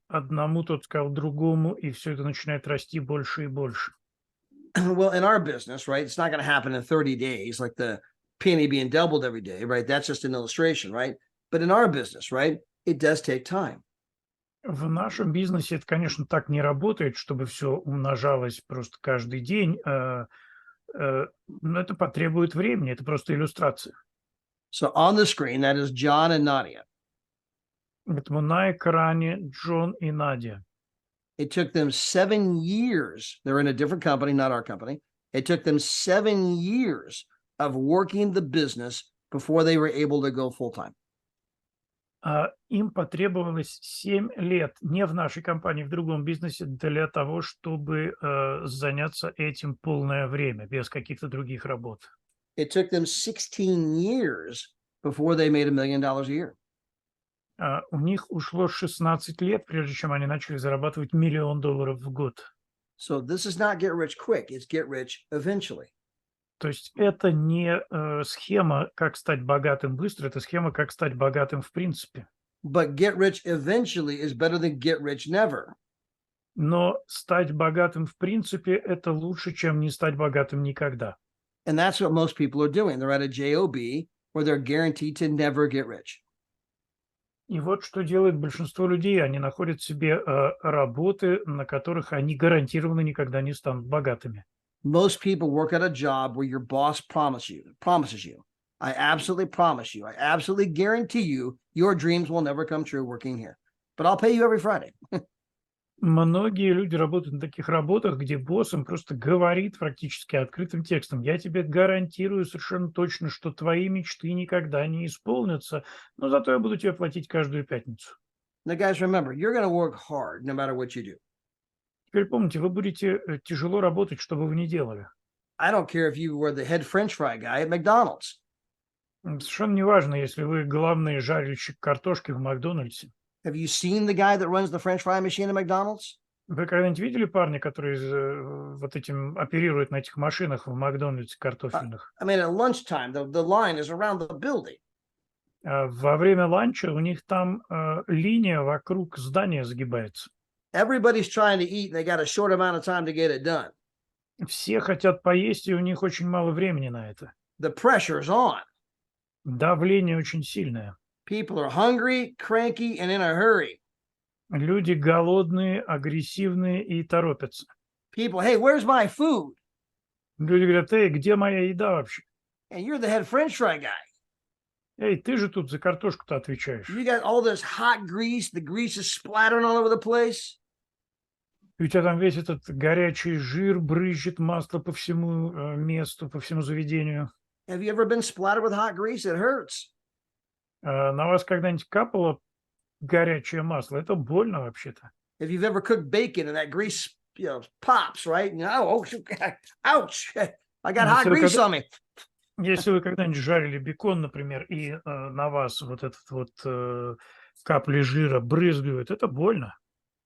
одному, тот сказал другому, и все это начинает расти больше и больше. Well, in our business, right, it's not going to happen in 30 days, like the penny being doubled every day, right? That's just an illustration, right? But in our business, right, it does take time. В нашем бизнесе это, конечно, так не работает, чтобы все умножалось просто каждый день. Но это потребует времени, это просто иллюстрация. So on the screen, that is John and Nadia. Поэтому на экране Джон и Надя. It took them 7 years. They're in a different company, not our company. It took them 7 years of working the business before they were able to go full-time. Им потребовалось 7 лет не в нашей компании, в другом бизнесе для того, чтобы заняться этим полное время, без каких-то других работ. It took them 16 years before they made $1 million a year. У них ушло 16 лет, прежде чем они начали зарабатывать $1 миллион в год. So this is not get rich quick, it's get rich eventually. То есть это не схема, как стать богатым быстро, это схема, как стать богатым в принципе. But get rich eventually is better than get rich never. Но стать богатым в принципе это лучше, чем не стать богатым никогда. And that's what most people are doing. They're at a job where they're guaranteed to never get rich. И вот что делает большинство людей. Они находят себе работы, на которых они гарантированно никогда не станут богатыми. Most people work at a job where your boss promises you, I absolutely promise you, I absolutely guarantee you, your dreams will never come true working here. But I'll pay you every Friday. Многие люди работают на таких работах, где босс им просто говорит практически открытым текстом: я тебе гарантирую совершенно точно, что твои мечты никогда не исполнятся, но зато я буду тебе платить каждую пятницу. Now, guys, remember, you're going to work hard no matter what you do. Теперь помните, вы будете тяжело работать, что бы вы ни делали. I don't care if you were the head French fry guy at McDonald's. Совершенно неважно, если вы главный жарильщик картошки в Макдональдсе. Have you seen the guy that runs the French fry machine at McDonald's? Вы когда-нибудь видели парня, который вот этим оперирует на этих машинах в Макдональдсе картофельных? I mean, at lunchtime, the line is around the building. Во время ланча у них там линия вокруг здания загибается. Everybody's trying to eat, and they got a short amount of time to get it done. Все хотят поесть, и у них очень мало времени на это. The pressure's on. Давление очень сильное. People are hungry, cranky, and in a hurry. Люди голодные, агрессивные и торопятся. People, hey, where's my food? Люди говорят: эй, где моя еда вообще? And you're the head French fry guy. Эй, ты же тут за картошку-то отвечаешь. You got all this hot grease. The grease is splattering all over the place. У тебя там весь этот горячий жир брызжет, масло по всему месту, по всему заведению. Have you ever been splattered with hot grease? It hurts. На вас когда-нибудь капало горячее масло? Это больно вообще-то. If you've ever cooked bacon and that grease, pops, right? You know, oh, ouch! I got hot grease on me. Если вы когда-нибудь жарили бекон, например, и на вас вот этот вот капли жира брызгают, это больно.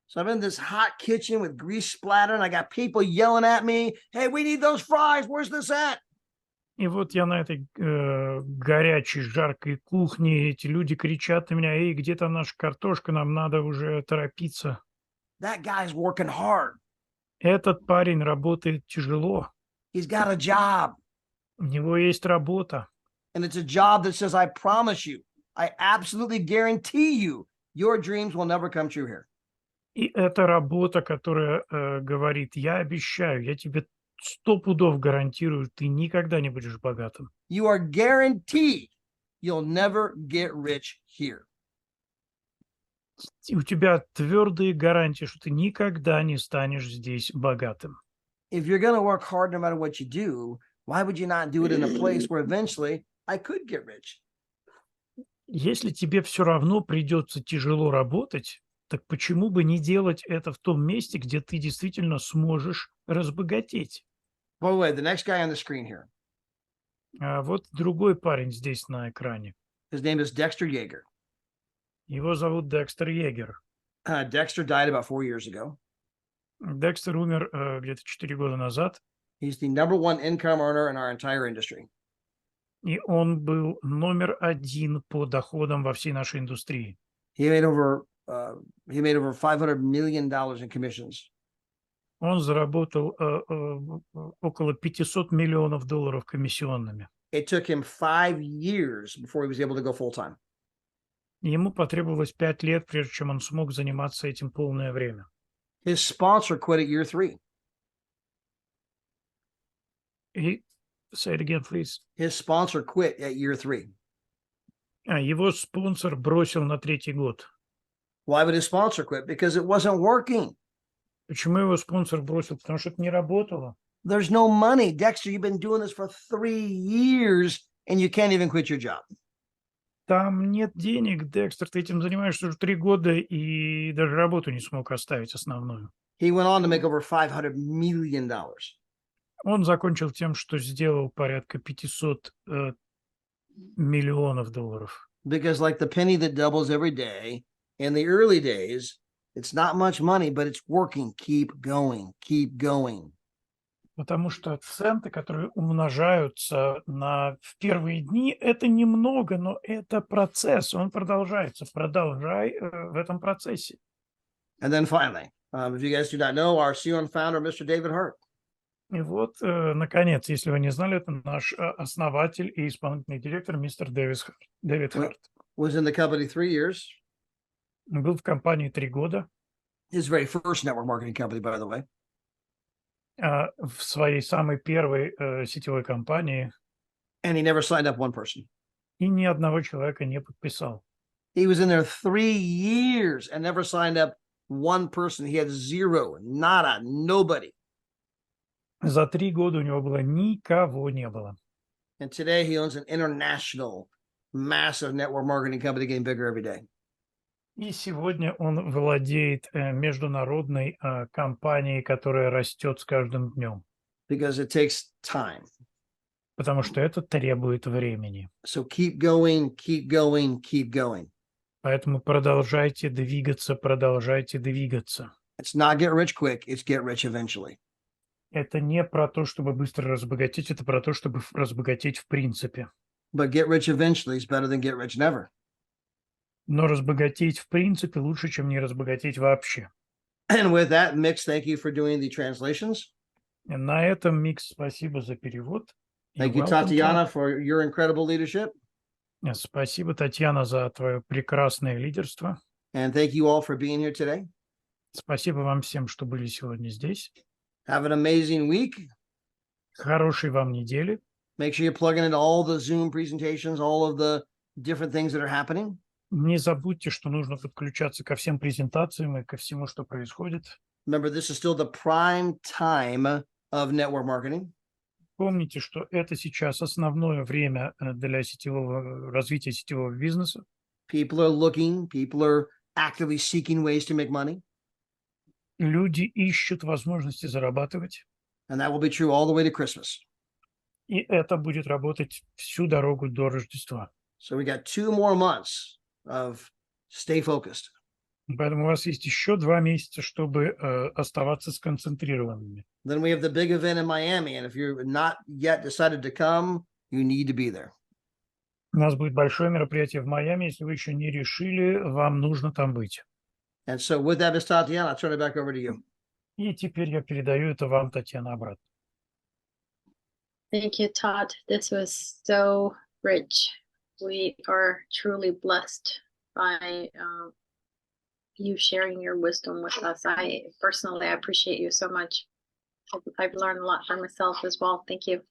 So I'm in this hot kitchen with grease splattering. I got people yelling at me. Hey, we need those fries. Where's this at? И вот я на этой горячей, жаркой кухне, эти люди кричат на меня: эй, где там наша картошка, нам надо уже торопиться. That guy's working hard. Этот парень работает тяжело. He's got a job. У него есть работа. And it's a job that says, I promise you, I absolutely guarantee you, your dreams will never come true here. И это работа, которая говорит: я обещаю, я тебе 100 пудов гарантирую, ты никогда не будешь богатым. You are guaranteed you'll never get rich here. И у тебя твердые гарантии, что ты никогда не станешь здесь богатым. If you're going to work hard no matter what you do, why would you not do it in a place where eventually I could get rich? Если тебе все равно придется тяжело работать, так почему бы не делать это в том месте, где ты действительно сможешь разбогатеть? By the way, the next guy on the screen here, А вот другой парень здесь на экране. his name is Dexter Yeager. Его зовут Декстер Йегер. Dexter died about 4 years ago. Декстер умер где-то 4 года назад, He's the number one income earner in our entire industry. и он был номер 1 по доходам во всей нашей индустрии. He made over $500 million in commissions. Он заработал около $500 миллионов комиссионными. It took him 5 years before he was able to go full time. Ему потребовалось 5 лет, прежде чем он смог заниматься этим полное время. His sponsor quit at year 3. Say it again, please. His sponsor quit at year 3. Его спонсор бросил на 3-й год. Why would his sponsor quit? Because it wasn't working. Почему его спонсор бросил? Потому что это не работало. There's no money. Dexter, you've been doing this for 3 years and you can't even quit your job. Там нет денег, Декстер, ты этим занимаешься уже 3 года и даже работу не смог оставить основную. He went on to make over $500 million. Он закончил тем, что сделал порядка 500 миллионов долларов. Because like the penny that doubles every day, in the early days, it's not much money, but it's working. Keep going, keep going. Потому что центы, которые умножаются в первые дни, это немного, но это процесс, он продолжается. Продолжай в этом процессе. And then finally, if you guys do not know, our CEO and founder, Mr. David Hart. И вот, наконец, если вы не знали, это наш основатель и исполнительный директор мистер Дэвид Харт. Was in the company 3 years. Был в компании 3 года. His very first network marketing company, by the way. В своей самой первой сетевой компании. And he never signed up one person. И ни одного человека не подписал. He was in there 3 years and never signed up one person. He had zero, nada, nobody. За 3 года у него было никого не было. And today he owns an international, massive network marketing company getting bigger every day. И сегодня он владеет международной компанией, которая растет с каждым днем. Because it takes time. Потому что это требует времени. So keep going, keep going, keep going. Поэтому продолжайте двигаться, продолжайте двигаться. It's not get rich quick, it's get rich eventually. Это не про то, чтобы быстро разбогатеть, это про то, чтобы разбогатеть в принципе. But get rich eventually is better than get rich never. Но разбогатеть в принципе лучше, чем не разбогатеть вообще. And with that, Mix, thank you for doing the translations. На этом, Микс, спасибо за перевод. Thank you, Tatiana, for your incredible leadership. Спасибо, Татьяна, за твое прекрасное лидерство. And thank you all for being here today. Спасибо вам всем, что были сегодня здесь. Have an amazing week. Хорошей вам недели. Make sure you're plugging into all the Zoom presentations, all of the different things that are happening. Не забудьте, что нужно подключаться ко всем презентациям и ко всему, что происходит. Remember, this is still the prime time of network marketing. Помните, что это сейчас основное время для развития сетевого бизнеса. People are looking, people are actively seeking ways to make money. Люди ищут возможности зарабатывать. And that will be true all the way to Christmas. И это будет работать всю дорогу до Рождества. So we got 2 more months of stay focused. Поэтому у вас есть еще 2 месяца, чтобы оставаться сконцентрированными. Then we have the big event in Miami, and if you're not yet decided to come, you need to be there. У нас будет большое мероприятие в Майами. Если вы еще не решили, вам нужно там быть. And so with that, Ms. Tatiana, I'll turn it back over to you. И теперь я передаю это вам, Татьяна, обратно. Thank you, Todd. This was so rich. We are truly blessed by you sharing your wisdom with us. I personally appreciate you so much. I've learned a lot for myself as well. Thank you.